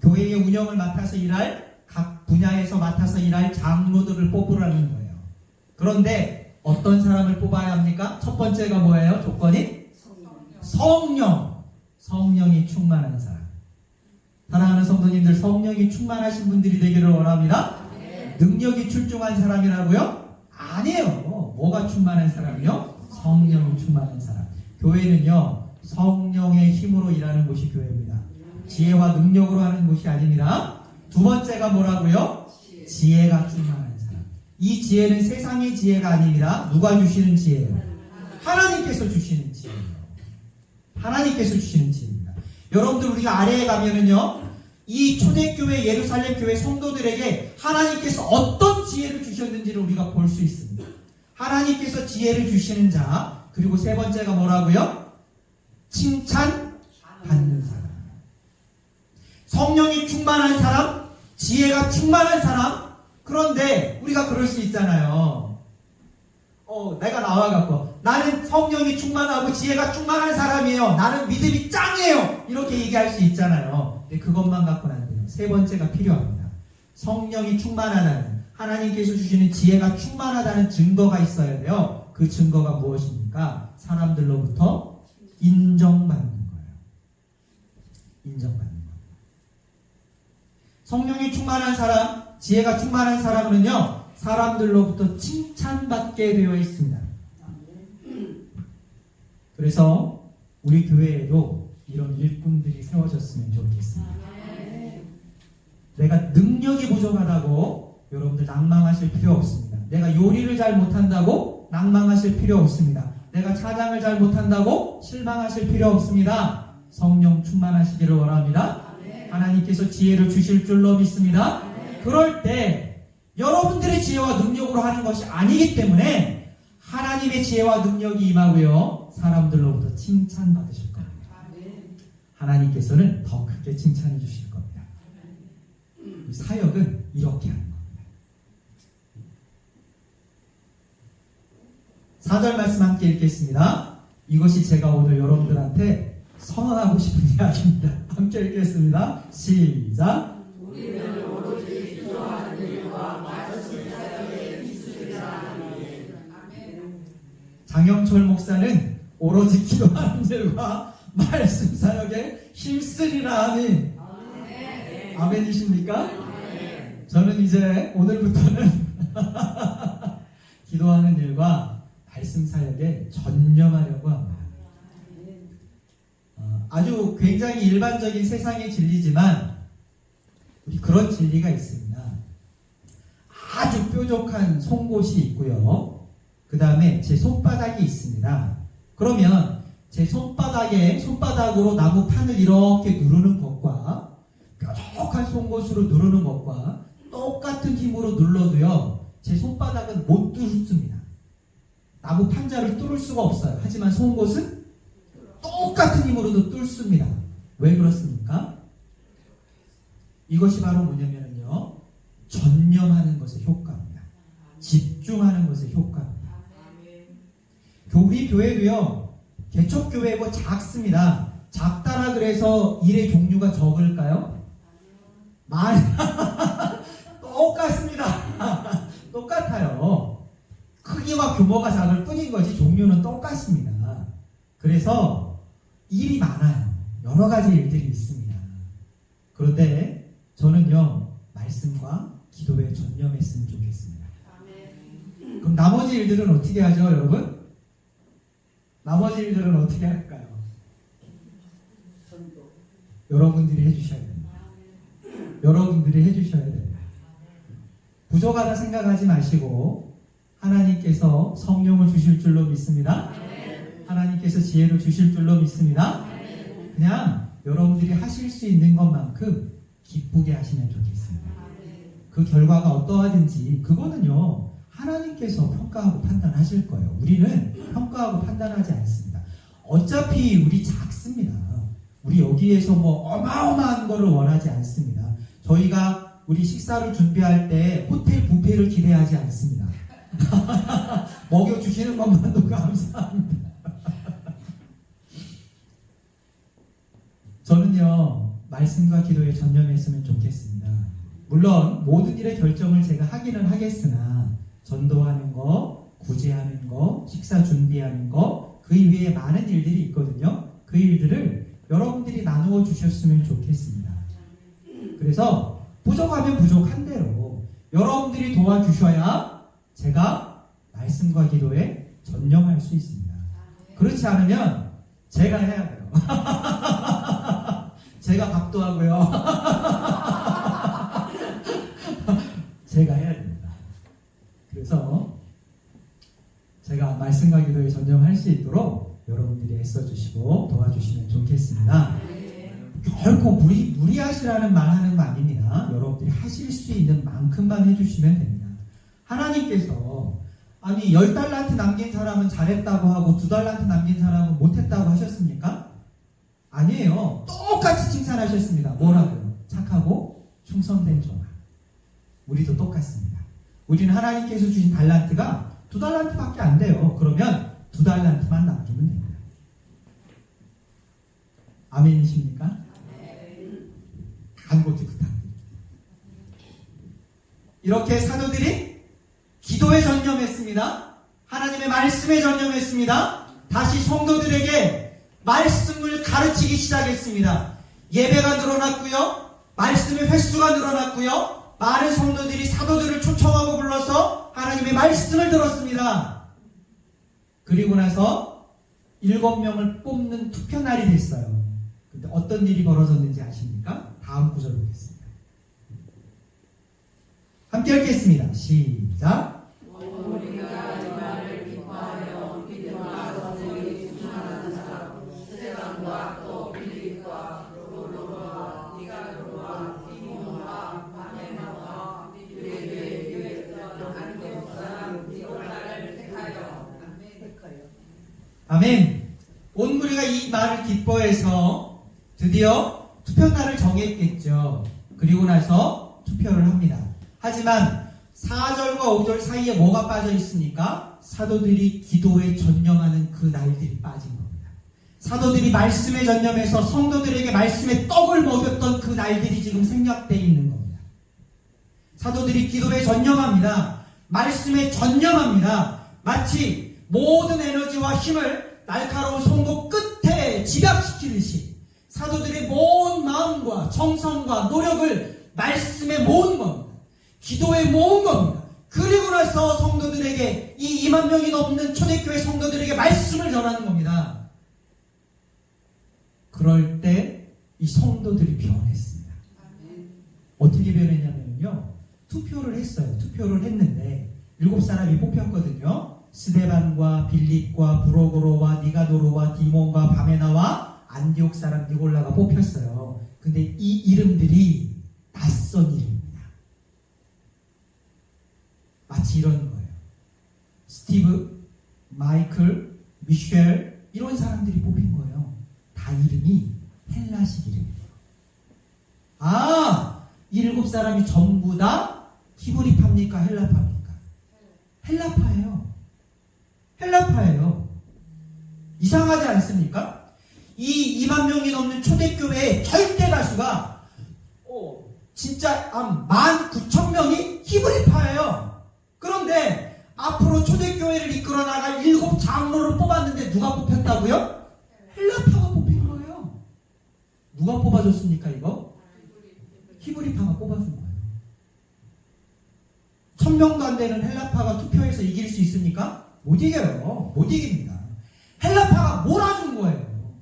교회의 운영을 맡아서 일할, 각 분야에서 맡아서 일할 장로들을 뽑으라는 거예요. 그런데 어떤 사람을 뽑아야 합니까? 첫 번째가 뭐예요? 조건이? 성령. 성령이 충만한 사람. 사랑하는 성도님들, 성령이 충만하신 분들이 되기를 원합니다. 능력이 출중한 사람이라고요? 아니에요. 뭐가 충만한 사람이요? 성령이 충만한 사람. 교회는요, 성령의 힘으로 일하는 곳이 교회입니다. 지혜와 능력으로 하는 곳이 아닙니다. 두 번째가 뭐라고요? 지혜가 충만한 사람. 이 지혜는 세상의 지혜가 아닙니다. 누가 주시는 지혜예요? 하나님께서 주시는 지혜예요. 하나님께서 주시는 지혜입니다. 여러분들, 우리가 아래에 가면은요, 이 초대교회 예루살렘 교회 성도들에게 하나님께서 어떤 지혜를 주셨는지를 우리가 볼 수 있습니다. 하나님께서 지혜를 주시는 자, 그리고 세 번째가 뭐라고요? 칭찬받는 사람. 성령이 충만한 사람, 지혜가 충만한 사람. 그런데 우리가 그럴 수 있잖아요. 내가 나와갖고 나는 성령이 충만하고 지혜가 충만한 사람이에요. 나는 믿음이 짱이에요. 이렇게 얘기할 수 있잖아요. 근데 그것만 갖고는 안 돼요. 세 번째가 필요합니다. 성령이 충만하다는, 하나님께서 주시는 지혜가 충만하다는 증거가 있어야 돼요. 그 증거가 무엇입니까? 사람들로부터 인정받는 거예요. 인정받는 거예요. 성령이 충만한 사람, 지혜가 충만한 사람은요, 사람들로부터 칭찬받게 되어 있습니다. 그래서 우리 교회에도 이런 일꾼들이 세워졌으면 좋겠습니다. 내가 능력이 부족하다고 여러분들 낭망하실 필요 없습니다. 내가 요리를 잘 못한다고 낭망하실 필요 없습니다. 내가 찬양을 잘 못한다고 실망하실 필요 없습니다. 성령 충만하시기를 원합니다. 하나님께서 지혜를 주실 줄로 믿습니다. 그럴 때 여러분들의 지혜와 능력으로 하는 것이 아니기 때문에 하나님의 지혜와 능력이 임하고요, 사람들로부터 칭찬받으실 겁니다. 하나님께서는 더 크게 칭찬해 주실 겁니다. 이 사역은 이렇게 하는 겁니다. 4절 말씀 함께 읽겠습니다. 이것이 제가 오늘 여러분들한테 선언하고 싶은 이야기입니다. 함께 읽겠습니다. 시작. 우리는 오로지 기도하는 일과 말씀 사역에 기술이라. 장영철 목사는 오로지 기도하는 일과 말씀 사역에 힘쓰리라. 아멘. 아멘이십니까? 저는 이제 오늘부터는 기도하는 일과 말씀 사역에 전념하려고 합니다. 아주 굉장히 일반적인 세상의 진리지만 우리 그런 진리가 있습니다. 아주 뾰족한 송곳이 있고요. 그 다음에 제 손바닥이 있습니다. 그러면 제 손바닥으로 나무 판을 이렇게 누르는 것과 뾰족한 약한 송곳으로 누르는 것과 똑같은 힘으로 눌러도요, 제 손바닥은 못 뚫습니다. 나무 판자를 뚫을 수가 없어요. 하지만 송곳은 똑같은 힘으로도 뚫습니다. 왜 그렇습니까? 이것이 바로 뭐냐면요, 전념하는 것의 효과입니다. 집중하는 것의 효과입니다. 우리 교회도요, 개척교회고 작습니다. 작다라 그래서 일의 종류가 적을까요? 많이 똑같습니다. 똑같아요. 크기와 규모가 작을 뿐인 거지 종류는 똑같습니다. 그래서 일이 많아요. 여러 가지 일들이 있습니다. 그런데 저는요, 말씀과 기도에 전념했으면 좋겠습니다. 그럼 나머지 일들은 어떻게 하죠, 여러분? 나머지 일들은 어떻게 할까요? 여러분들이 해주셔야 됩니다. 여러분들이 해주셔야 됩니다. 부족하다 생각하지 마시고 하나님께서 성령을 주실 줄로 믿습니다. 하나님께서 지혜를 주실 줄로 믿습니다. 그냥 여러분들이 하실 수 있는 것만큼 기쁘게 하시면 좋겠습니다. 그 결과가 어떠하든지 그거는요, 하나님께서 평가하고 판단하실 거예요. 우리는 평가하고 판단하지 않습니다. 어차피 우리 작습니다. 우리 여기에서 뭐 어마어마한 거를 원하지 않습니다. 저희가 우리 식사를 준비할 때 호텔 뷔페를 기대하지 않습니다. 먹여주시는 것만도 감사합니다. 저는요, 말씀과 기도에 전념했으면 좋겠습니다. 물론 모든 일의 결정을 제가 하기는 하겠으나 전도하는 거, 구제하는 거, 식사 준비하는 거, 그 이외에 많은 일들이 있거든요. 그 일들을 여러분들이 나누어 주셨으면 좋겠습니다. 그래서 부족하면 부족한 대로 여러분들이 도와주셔야 제가 말씀과 기도에 전념할 수 있습니다. 그렇지 않으면 제가 해야 돼요. 제가 밥도 하고요. 제가 해야 됩니다. 그래서 제가 말씀과 기도에 전념할 수 있도록 여러분들이 애써주시고 도와주시면 좋겠습니다. 결코 무리하시라는 말 하는 거 아닙니다. 여러분들이 하실 수 있는 만큼만 해주시면 됩니다. 하나님께서 아니 10달란트 남긴 사람은 잘했다고 하고 2달란트 남긴 사람은 못했다고 하셨습니까? 아니에요. 똑같이 칭찬하셨습니다. 뭐라고요? 착하고 충성된 종아. 우리도 똑같습니다. 우리는 하나님께서 주신 달란트가 2달란트밖에 안 돼요. 그러면 2달란트만 남기면 됩니다. 아멘이십니까? 간곡히 부탁드립니다. 이렇게 사도들이 기도에 전념했습니다. 하나님의 말씀에 전념했습니다. 다시 성도들에게 말씀을 가르치기 시작했습니다. 예배가 늘어났고요. 말씀의 횟수가 늘어났고요. 많은 성도들이 사도들을 초청하고 불러서 하나님의 말씀을 들었습니다. 그리고 나서 7명을 뽑는 투표날이 됐어요. 근데 어떤 일이 벌어졌는지 아십니까? 다음 구절 보겠습니다. 함께 읽겠습니다. 시작. 우리가 이 말을 기뻐하여 믿음과 성령이 충만한 사람 스데반과 또 빌립과 프로로와 니가노와 디모와 바네나와 유대교에 있던 안디옥 사람 니골라를 택하여 아멘. 온 무리가 이 말을 기뻐해서 드디어 투표날을 정했겠죠. 그리고 나서 투표를 합니다. 하지만 4절과 5절 사이에 뭐가 빠져 있습니까? 사도들이 기도에 전념하는 그 날들이 빠진 겁니다. 사도들이 말씀에 전념해서 성도들에게 말씀의 떡을 먹였던 그 날들이 지금 생략되어 있는 겁니다. 사도들이 기도에 전념합니다. 말씀에 전념합니다. 마치 모든 에너지와 힘을 날카로운 송곳 끝에 집약시키듯이 사도들의 모은 마음과 정성과 노력을 말씀에 모은 겁니다. 기도에 모은 겁니다. 그리고 나서 성도들에게 이 2만 명이 넘는 초대교회 성도들에게 말씀을 전하는 겁니다. 그럴 때 이 성도들이 변했습니다. 어떻게 변했냐면요, 투표를 했어요. 투표를 했는데 7사람이 뽑혔거든요. 스데반과 빌립과 브로고로와 니가노로와 디몬과 바메나와 안디옥 사람 니골라가 뽑혔어요. 근데 이 이름들이 낯선 이름입니다. 마치 이런 거예요. 스티브, 마이클, 미셸 이런 사람들이 뽑힌 거예요. 다 이름이 헬라식 이름이에요. 아, 이 7사람이 전부 다 히브리파입니까? 헬라파입니까? 헬라파예요. 헬라파예요. 이상하지 않습니까? 이 2만 명이 넘는 초대교회의 절대 다수가 진짜 19,000명이 히브리파예요. 그런데 앞으로 초대교회를 이끌어 나갈 7 장로를 뽑았는데 누가 뽑혔다고요? 헬라파가 뽑힌 거예요. 누가 뽑아줬습니까 이거? 히브리파가 뽑아준 거예요. 1000명도 안 되는 헬라파가 투표해서 이길 수 있습니까? 못 이겨요. 못 이깁니다. 헬라파가 몰아준 거예요.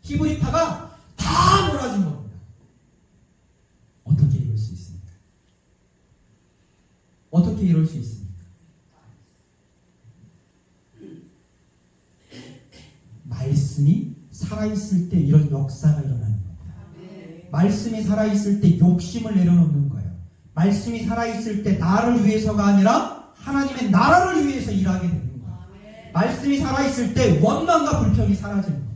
히브리파가 다 몰아준 겁니다. 어떻게 이럴 수 있습니까? 어떻게 이럴 수 있습니까? 말씀이 살아있을 때 이런 역사가 일어나는 겁니다. 말씀이 살아있을 때 욕심을 내려놓는 거예요. 말씀이 살아있을 때 나를 위해서가 아니라 하나님의 나라를 위해서 일하게 되는 거예요. 말씀이 살아있을 때 원망과 불평이 사라지는 거예요.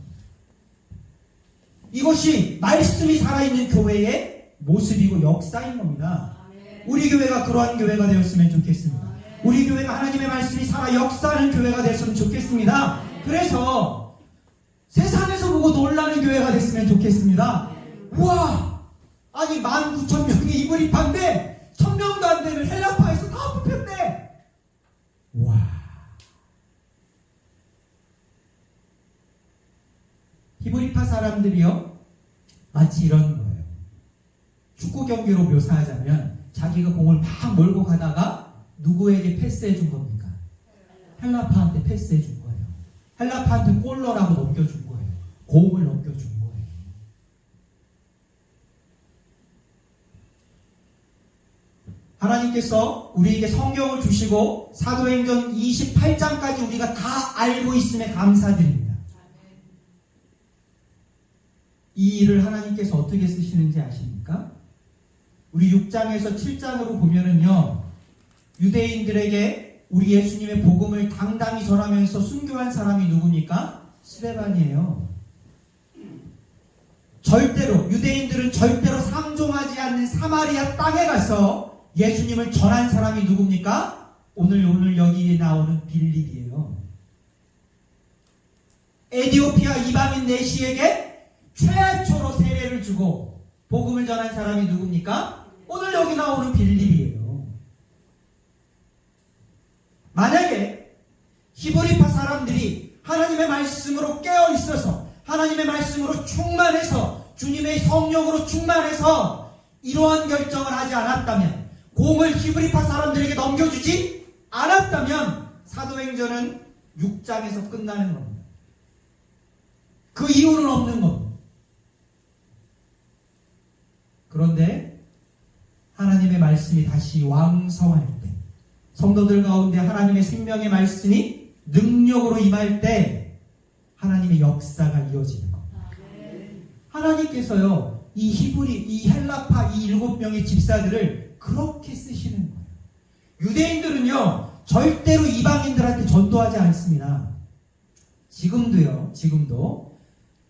이것이 말씀이 살아있는 교회의 모습이고 역사인 겁니다. 우리 교회가 그러한 교회가 되었으면 좋겠습니다. 우리 교회가 하나님의 말씀이 살아 역사하는 교회가 됐으면 좋겠습니다. 그래서 세상에서 보고 놀라는 교회가 됐으면 좋겠습니다. 우와! 아니 19,000명이 히브리파인데 1,000명도 안 되는 헬라파에서 다 뽑혔네. 와! 히브리파 사람들이요 마치 이런 거예요. 축구 경기로 묘사하자면 자기가 공을 막 몰고 가다가 누구에게 패스해 준 겁니까? 헬라파한테 패스해 준 거예요. 헬라파한테 골 넣으라고 넘겨준 거예요. 공을 넘겨준 거예요. 하나님께서 우리에게 성경을 주시고 사도행전 28장까지 우리가 다 알고 있음에 감사드립니다. 이 일을 하나님께서 어떻게 쓰시는지 아십니까? 우리 6장에서 7장으로 보면은요, 유대인들에게 우리 예수님의 복음을 당당히 전하면서 순교한 사람이 누굽니까? 스데반이에요. 절대로, 유대인들은 절대로 상종하지 않는 사마리아 땅에 가서 예수님을 전한 사람이 누굽니까? 오늘 여기에 나오는 빌립이에요. 에디오피아 이방인 내시에게 최초로 세례를 주고 복음을 전한 사람이 누굽니까? 오늘 여기 나오는 빌립이에요. 만약에 히브리파 사람들이 하나님의 말씀으로 깨어 있어서 하나님의 말씀으로 충만해서 주님의 성령으로 충만해서 이러한 결정을 하지 않았다면, 공을 히브리파 사람들에게 넘겨주지 않았다면 사도행전은 6장에서 끝나는 겁니다. 그 이유는 없는 겁니다. 그런데 하나님의 말씀이 다시 왕성할 때, 성도들 가운데 하나님의 생명의 말씀이 능력으로 임할 때 하나님의 역사가 이어지는 겁니다. 하나님께서요, 이 헬라파 이 7명의 집사들을 그렇게 쓰시는 거예요. 유대인들은요, 절대로 이방인들한테 전도하지 않습니다. 지금도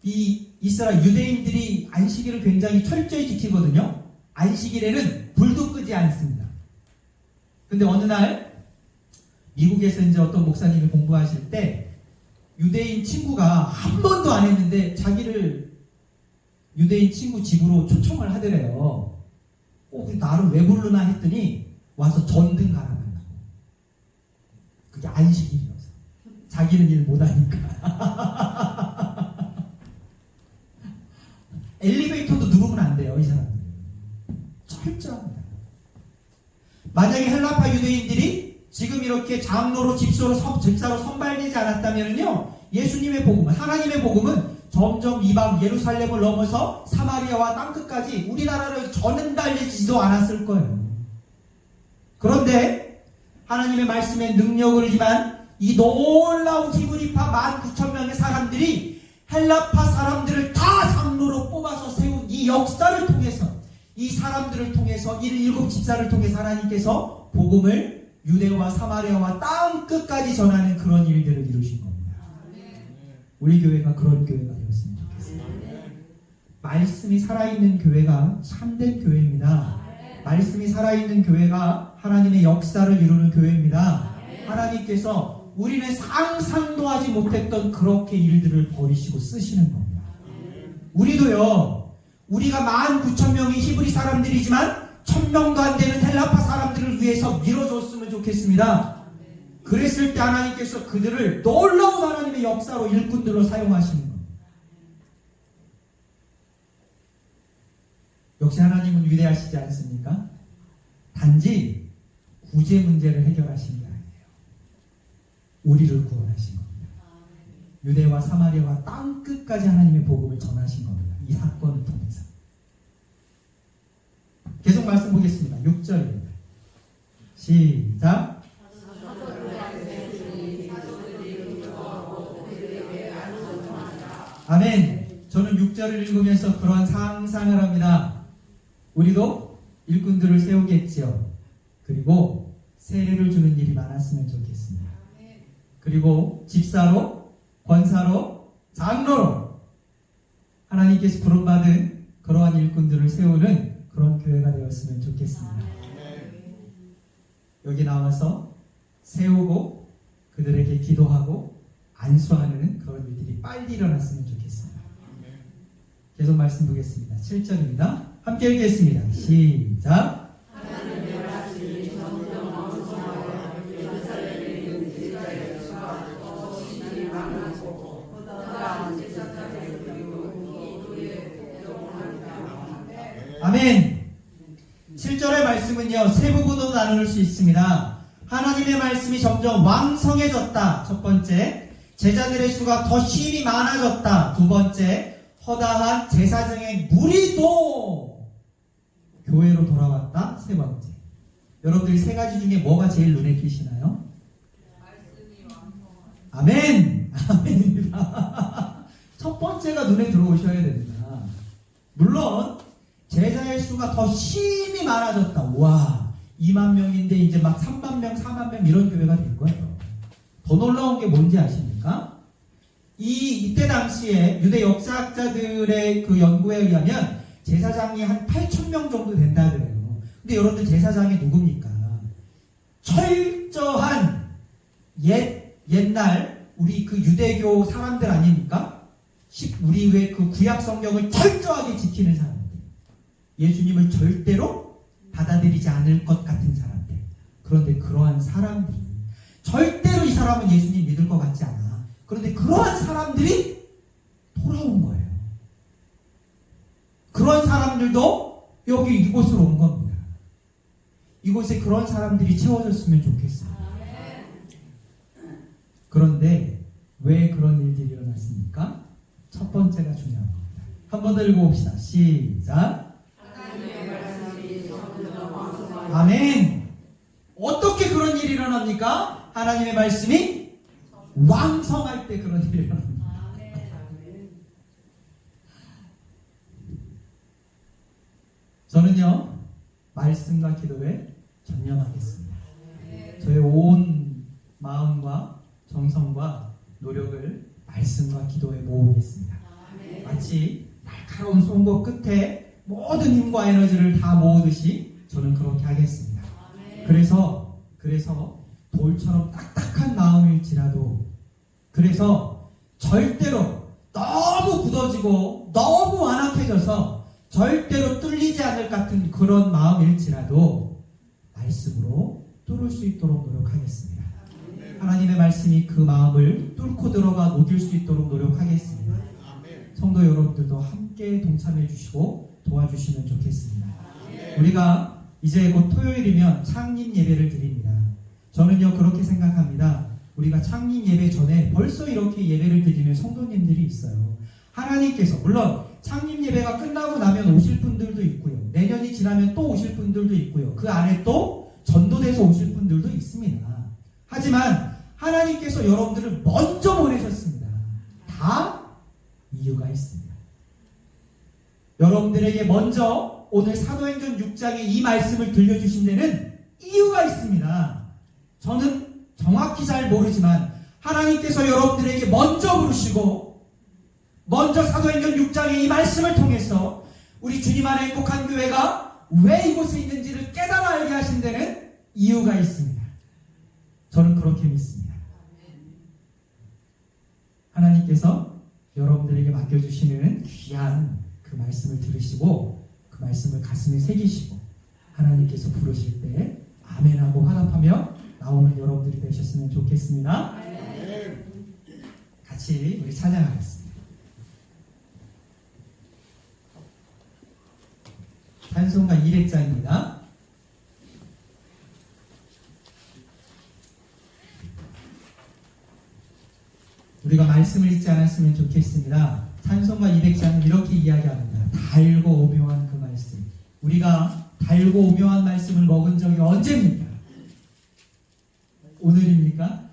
이 이스라엘 유대인들이 안식일을 굉장히 철저히 지키거든요. 안식일에는 불도 끄지 않습니다. 근데 어느 날 미국에서 이제 어떤 목사님이 공부하실 때 유대인 친구가 한 번도 안 했는데 자기를 유대인 친구 집으로 초청을 하더래요. 나를 왜 부르나 했더니 와서 전등 갈아달라고. 그게 안식일이어서. 자기는 일 못하니까. 엘리베이터도 누르면 안 돼요, 이 사람들. 철저합니다. 만약에 헬라파 유대인들이 지금 이렇게 장로로 집사로 선발되지 않았다면요, 예수님의 복음은, 하나님의 복음은 점점 이방 예루살렘을 넘어서 사마리아와 땅끝까지 우리나라를 전달되지도 않았을 거예요. 그런데 하나님의 말씀의 능력을 임한 이 놀라운 히브리파 19,000명의 사람들이 헬라파 사람들을 다 장로로 뽑아서 세운 이 역사를 통해서 이 사람들을 통해서 이 7 집사를 통해서 하나님께서 복음을 유대와 사마리아와 땅 끝까지 전하는 그런 일들을 이루신 겁니다. 우리 교회가 그런 교회가 되었으면 좋겠습니다. 말씀이 살아있는 교회가 참된 교회입니다. 말씀이 살아있는 교회가 하나님의 역사를 이루는 교회입니다. 하나님께서 우리는 상상도 하지 못했던 그렇게 일들을 벌이시고 쓰시는 겁니다. 우리도요, 우리가 19,000명의 히브리 사람들이지만 1,000명도 안 되는 헬라파 사람들을 위해서 밀어줬으면 좋겠습니다. 그랬을 때 하나님께서 그들을 놀라운 하나님의 역사로 일꾼들로 사용하시는 겁니다. 역시 하나님은 위대하시지 않습니까? 단지 구제 문제를 해결하신 게 아니에요. 우리를 구원하신 겁니다. 유대와 사마리아와 땅 끝까지 하나님의 복음을 전하신 겁니다. 이 사건을 통해서. 계속 말씀 보겠습니다. 6절입니다. 시작. 아멘. 저는 6절을 읽으면서 그러한 상상을 합니다. 우리도 일꾼들을 세우겠지요. 그리고 세례를 주는 일이 많았으면 좋겠습니다. 그리고 집사로, 권사로, 장로로 하나님께서 부름받은 그러한 일꾼들을 세우는 그런 교회가 되었으면 좋겠습니다. 여기 나와서 세우고 그들에게 기도하고 안수하는 그런 일들이 빨리 일어났으면 좋겠습니다. 계속 말씀 보겠습니다. 7절입니다. 함께 읽겠습니다. 시작. 아멘. 7절의 말씀은요, 세 부분으로 나눌 수 있습니다. 하나님의 말씀이 점점 왕성해졌다. 첫 번째, 제자들의 수가 더 심히 많아졌다. 두 번째, 허다한 제사장의 무리도 교회로 돌아왔다. 세 번째. 여러분들이 세 가지 중에 뭐가 제일 눈에 띄시나요? 아멘! 아멘입니다. 첫 번째가 눈에 들어오셔야 됩니다. 물론 제자의 수가 더 심히 많아졌다. 와, 2만 명인데 이제 막 3만 명, 4만 명 이런 교회가 될 거예요. 더 놀라운 게 뭔지 아십니까? 이때 당시에 유대 역사학자들의 그 연구에 의하면 제사장이 한 8,000명 정도 된다 그래요. 근데 여러분들 제사장이 누굽니까? 철저한 옛날 우리 그 유대교 사람들 아닙니까? 우리 왜 그 구약 성경을 철저하게 지키는 사람들. 예수님을 절대로 받아들이지 않을 것 같은 사람들. 그런데 그러한 사람들이 절대로 이 사람은 예수님 믿을 것 같지 않아. 그런데 그러한 사람들이 돌아온 거예요. 그런 사람들도 여기 이곳으로 온 겁니다. 이곳에 그런 사람들이 채워졌으면 좋겠어요. 그런데 왜 그런 일들이 일어났습니까? 첫 번째가 중요한 겁니다. 한 번 더 읽어봅시다. 시작. 아멘. 어떻게 그런 일이 일어납니까? 하나님의 말씀이 왕성할 때 그런 일이 일어납니다. 저는요, 말씀과 기도에 전념하겠습니다. 저의 온 마음과 정성과 노력을 말씀과 기도에 모으겠습니다. 마치 날카로운 송곳 끝에 모든 힘과 에너지를 다 모으듯이 저는 그렇게 하겠습니다. 그래서 돌처럼 딱딱한 마음일지라도, 그래서 절대로 너무 굳어지고 너무 완악해져서 절대로 뚫리지 않을 같은 그런 마음일지라도 말씀으로 뚫을 수 있도록 노력하겠습니다. 하나님의 말씀이 그 마음을 뚫고 들어가 녹일 수 있도록 노력하겠습니다. 성도 여러분들도 함께 동참해 주시고 도와주시면 좋겠습니다. 우리가 이제 곧 토요일이면 창립 예배를 드립니다. 저는요, 그렇게 생각합니다. 우리가 창립 예배 전에 벌써 이렇게 예배를 드리는 성도님들이 있어요. 하나님께서, 물론 창립 예배가 끝나고 나면 오실 분들도 있고요, 내년이 지나면 또 오실 분들도 있고요, 그 안에 또 전도돼서 오실 분들도 있습니다. 하지만 하나님께서 여러분들을 먼저 보내셨습니다. 다 이유가 있습니다. 여러분들에게 먼저 오늘 사도행전 6장의 이 말씀을 들려주신 데는 이유가 있습니다. 저는 정확히 잘 모르지만 하나님께서 여러분들에게 먼저 부르시고 먼저 사도행전 6장의 이 말씀을 통해서 우리 주님 안에 행복한 교회가 왜 이곳에 있는지를 깨달아 알게 하신 데는 이유가 있습니다. 저는 그렇게 믿습니다. 하나님께서 여러분들에게 맡겨주시는 귀한 그 말씀을 들으시고 그 말씀을 가슴에 새기시고 하나님께서 부르실 때 아멘하고 화답하며 나오는 여러분들이 되셨으면 좋겠습니다. 같이 우리 찬양하겠습니다. 찬송가 200장입니다. 우리가 말씀을 읽지 않았으면 좋겠습니다. 찬송가 200장은 이렇게 이야기합니다. 달고 오묘한 그 말씀. 우리가 달고 오묘한 말씀을 먹은 적이 언제입니까? 오늘입니까?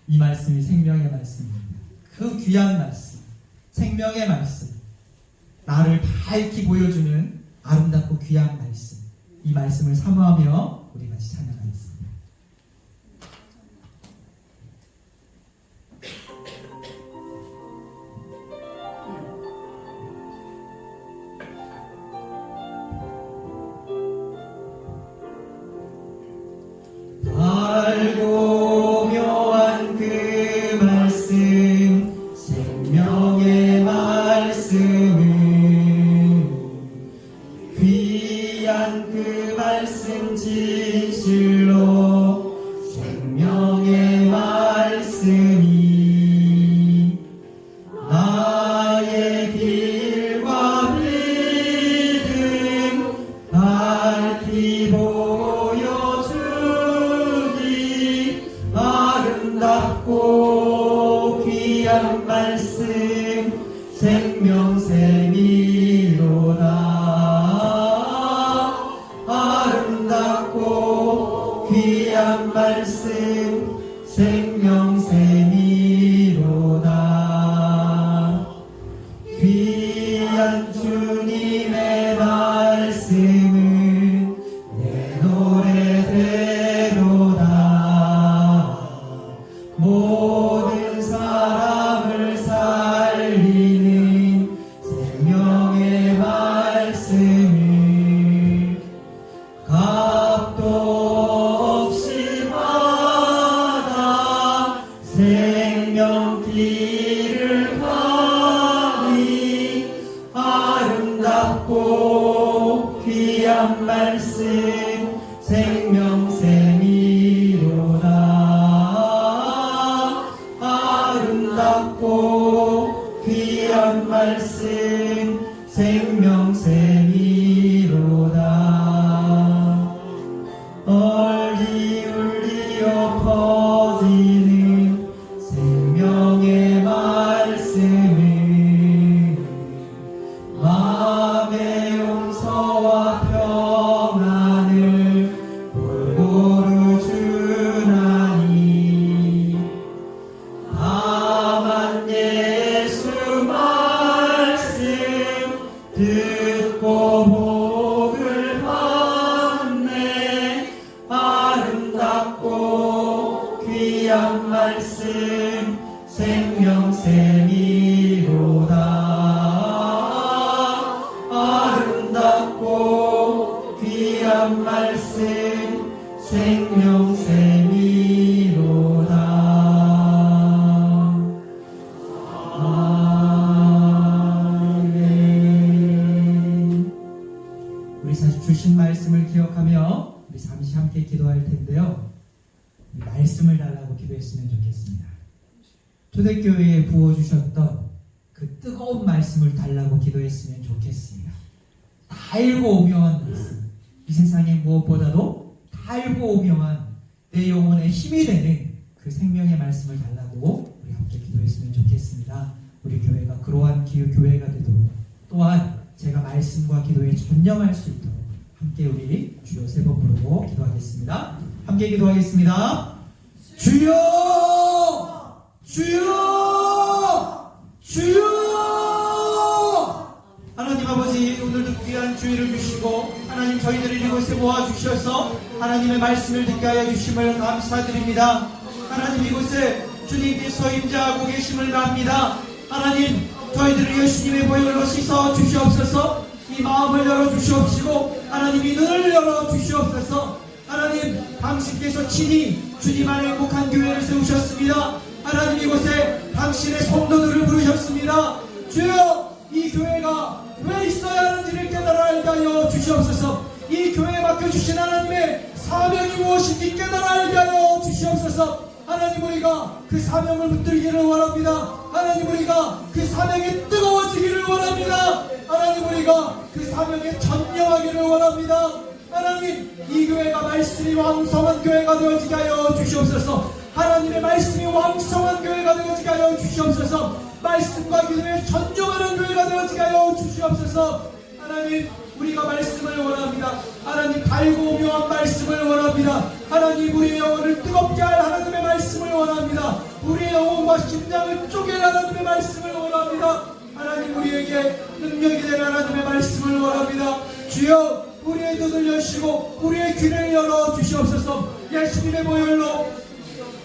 이 말씀이 생명의 말씀입니다. 그 귀한 말씀, 생명의 말씀, 나를 밝히 보여주는 아름답고 귀한 말씀, 이 말씀을 사모하며 우리 같이 찬양하겠습니다. 달고 묘한 그 말씀, 생명의 말씀은 귀한 그 말씀 진실로 생명의 말씀이 나의 길과 믿음 밝히 보여주니 아름답고 귀한 말씀 생명샘이로다. 아름답고 귀한 말씀 생명샘이로다. 귀한 주님의 말씀은 내 노래대로다. 모든 사람을 살리는 생명의 말씀을 값도 없이 받아 생명길을 가니 아름답고 귀한 말씀 생명샘이로다. 아름답고 귀한 말씀 생명샘이로다. 얼리 울리어 퍼지는 생명의 말씀을 마음의 용서와 평안을 골고루 주나니 다만 예수 말씀 듣고 복을 받네. 아름답고 귀한 말씀 생명샘이로다. 아름답고 귀한 말씀 생명샘이로다. 아멘. 우리 사실 주신 말씀을 기억하며 우리 잠시 함께 기도할 텐데요. 우리 말씀을 달라고 기도했으면 좋겠습니다. 초대교회에 부어주셨던 그 뜨거운 말씀을 달라고 기도했으면 좋겠습니다. 달고 오묘한 말씀, 이 세상에 무엇보다도 달고 오묘한 내 영혼에 힘이 되는 그 생명의 말씀을 달라고 우리 함께 기도했으면 좋겠습니다. 우리 교회가 그러한 교회가 되도록, 또한 제가 말씀과 기도에 전념할 수 있도록 함께 우리 주여 3번 부르고 기도하겠습니다. 함께 기도하겠습니다. 주여! 주여! 주여! 하나님 아버지, 오늘도 귀한 주의를 주시고 하나님 저희들을 이곳에 모아주셔서 하나님의 말씀을 듣게 하여 주심을 감사드립니다. 하나님 이곳에 주님께서 임재하고 계심을 압니다. 하나님 저희들을 예수님의 보혈로 씻어 주시옵소서. 이 마음을 열어주시옵시고 하나님 이 눈을 열어주시옵소서. 하나님 당신께서 친히 주님 안에 행복한 교회를 세우셨습니다. 하나님 이곳에 당신의 성도들을 부르셨습니다. 주여 이 교회가 왜 있어야 하는지를 깨달아 알게 하여 주시옵소서. 이 교회에 맡겨주신 하나님의 사명이 무엇인지 깨달아 알게 하여 주시옵소서. 하나님 우리가 그 사명을 붙들기를 원합니다. 하나님 우리가 그 사명에 뜨거워지기를 원합니다. 하나님 우리가 그 사명에 전념하기를 원합니다. 하나님 이 교회가 말씀이 왕성한 교회가 되어지게 하여 주시옵소서. 하나님의 말씀이 왕성한 교회가 되어지게 하여 주시옵소서. 말씀과 기도에 전념하는 교회가 되어지게 하여 주시옵소서. 하나님 우리가 말씀을 원합니다. 하나님 달고 오묘한 말씀을 원합니다. 하나님 우리의 영혼을 뜨겁게 할 하나님의 말씀을 원합니다. 우리의 영혼과 심장을 쪼갤 하나님의 말씀을 원합니다. 하나님 우리에게 능력이 될 하나님의 말씀을 원합니다. 주여 우리의 눈을 여시고 우리의 귀를 열어 주시옵소서. 예수님의 보혈로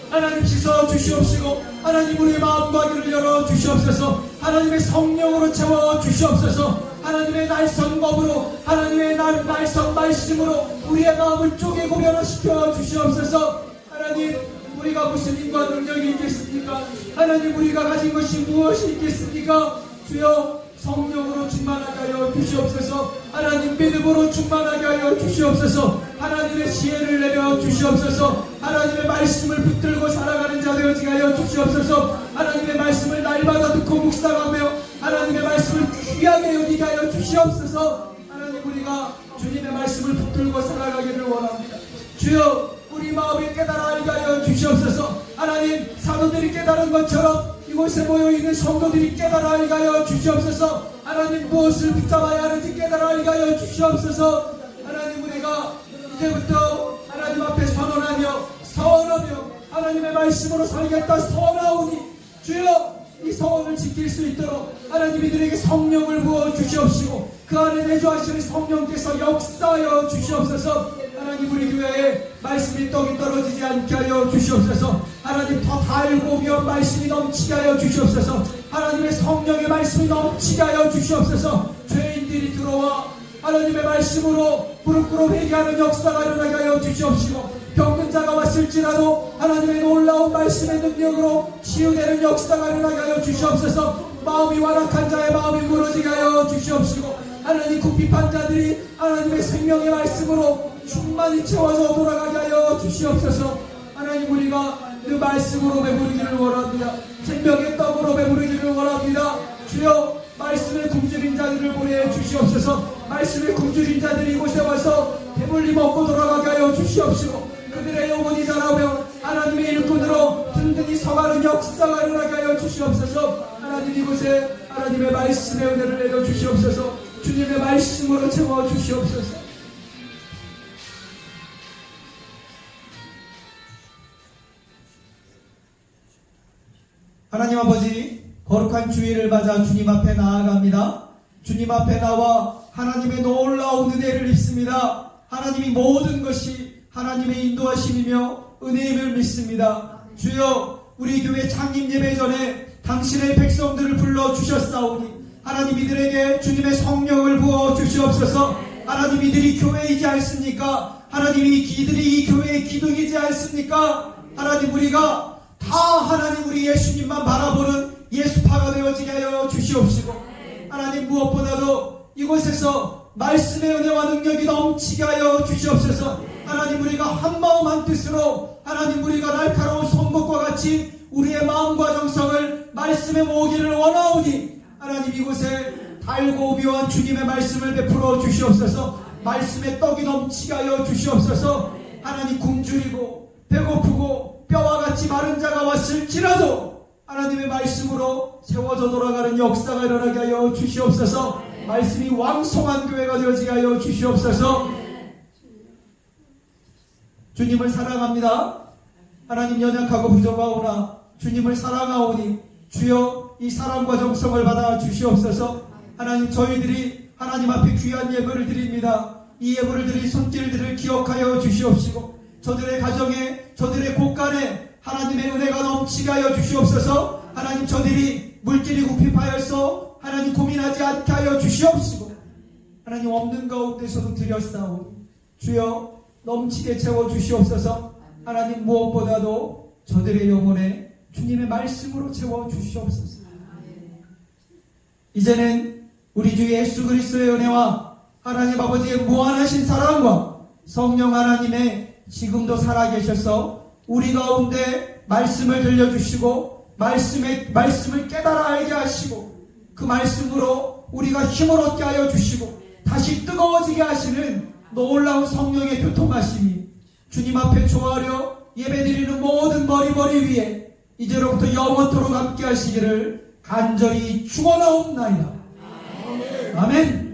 하나님 씻어 주시옵시고 하나님 우리의 마음과 귀를 열어 주시옵소서. 하나님의 성령으로 채워 주시옵소서. 하나님의 날성법으로 하나님의 날성 말씀으로 우리의 마음을 쪼개고 변화시켜 주시옵소서. 하나님 우리가 무슨 힘과 능력이 있겠습니까? 하나님 우리가 가진 것이 무엇이 있겠습니까? 주여 성령으로 충만하게 하여 주시옵소서. 하나님 믿음으로 충만하게 하여 주시옵소서. 하나님의 지혜를 내려 주시옵소서. 하나님의 말씀을 붙들고 살아가는 자 되어지게 하여 주시옵소서. 하나님의 말씀을 날마다 듣고 묵상하며 하나님의 말씀을 귀하게 여기게 하여 주시옵소서. 하나님 우리가 주님의 말씀을 붙들고 살아가기를 원합니다. 주여 우리 마음이 깨달아 알게 하여 주시옵소서. 하나님 사도들이 깨달은 것처럼 이곳에 모여있는 성도들이 깨달아 알게 하여 주시옵소서. 하나님 무엇을 붙잡아야 하는지 깨달아 알게 하여 주시옵소서. 하나님 우리가 이제부터 하나님 앞에 선언하며 하나님의 말씀으로 살겠다 선하오니 주여 이 서원을 지킬 수 있도록 하나님 이들에게 성령을 부어 주시옵시고 그 안에 내주하시는 성령께서 역사하여 주시옵소서. 하나님 우리 교회에 말씀이 떡이 떨어지지 않게 하여 주시옵소서. 하나님 더 달고 오면 말씀이 넘치게 하여 주시옵소서. 하나님의 성령의 말씀이 넘치게 하여 주시옵소서. 죄인들이 들어와 하나님의 말씀으로 무릎 꿇어 회개하는 역사가 일어나게 하여 주시옵시고 병든 자가 왔을지라도 하나님의 놀라운 말씀의 능력으로 치유되는 역사가 일어나게 하여 주시옵소서. 마음이 완악한 자의 마음이 무너지게 하여 주시옵시고 하나님 궁핍한 자들이 하나님의 생명의 말씀으로 충만히 채워져 돌아가게 하여 주시옵소서. 하나님 우리가 그 말씀으로 배부르기를 원합니다. 생명의 떡으로 배부르기를 원합니다. 주여 말씀을 굶주린 자들을 보내 주시옵소서. 말씀을 굶주린 자들이 이곳에 와서 배불리 먹고 돌아가게 하여 주시옵시고 그들의 영혼이 자라며 하나님의 일꾼으로 든든히 서가는 역사가 일어나게 하여 주시옵소서. 하나님 이곳에 하나님의 말씀의 은혜를 내려 주시옵소서. 주님의 말씀으로 채워 주시옵소서. 하나님 아버지 거룩한 주의를 맞아 주님 앞에 나아갑니다. 주님 앞에 나와 하나님의 놀라운 은혜를 입습니다. 하나님이 모든 것이 하나님의 인도하심이며 은혜임을 믿습니다. 주여 우리 교회 창립 예배 전에 당신의 백성들을 불러주셨사오니 하나님 이들에게 주님의 성령을 부어 주시옵소서. 하나님 이들이 교회이지 않습니까? 하나님 이들이 이 교회의 기둥이지 않습니까? 하나님 우리가 다 하나님 우리 예수님만 바라보는 예수파가 되어지게 하여 주시옵시고 하나님 무엇보다도 이곳에서 말씀의 은혜와 능력이 넘치게 하여 주시옵소서. 하나님 우리가 한마음 한뜻으로 하나님 우리가 날카로운 손목과 같이 우리의 마음과 정성을 말씀에 모으기를 원하오니 하나님 이곳에 달고 오묘한 주님의 말씀을 베풀어 주시옵소서. 말씀의 떡이 넘치게 하여 주시옵소서. 하나님 굶주리고 배고프고 뼈와 같이 마른 자가 왔을지라도 하나님의 말씀으로 채워져 돌아가는 역사가 일어나게 하여 주시옵소서. 말씀이 왕성한 교회가 되어지게 하여 주시옵소서. 주님을 사랑합니다. 하나님 연약하고 부족하오나 주님을 사랑하오니 주여 이 사랑과 정성을 받아 주시옵소서. 하나님 저희들이 하나님 앞에 귀한 예물을 드립니다. 이 예물을 드린 손길들을 기억하여 주시옵시고 저들의 가정에 저들의 곳간에 하나님의 은혜가 넘치게 하여 주시옵소서. 하나님 저들이 물질이 굽히파여서 하나님 고민하지 않게 하여 주시옵시고 하나님 없는 가운데서도 드렸사오니 주여 넘치게 채워 주시옵소서. 하나님 무엇보다도 저들의 영혼에 주님의 말씀으로 채워 주시옵소서. 이제는 우리 주 예수 그리스도의 은혜와 하나님 아버지의 무한하신 사랑과 성령 하나님의 지금도 살아계셔서 우리 가운데 말씀을 들려주시고 말씀을 깨달아 알게 하시고 그 말씀으로 우리가 힘을 얻게 하여 주시고 다시 뜨거워지게 하시는 놀라운 성령의 교통하심이 주님 앞에 조아려 예배드리는 모든 머리 위에 이제로부터 영원토록 함께 하시기를 간절히 축원하옵나이다. 아멘.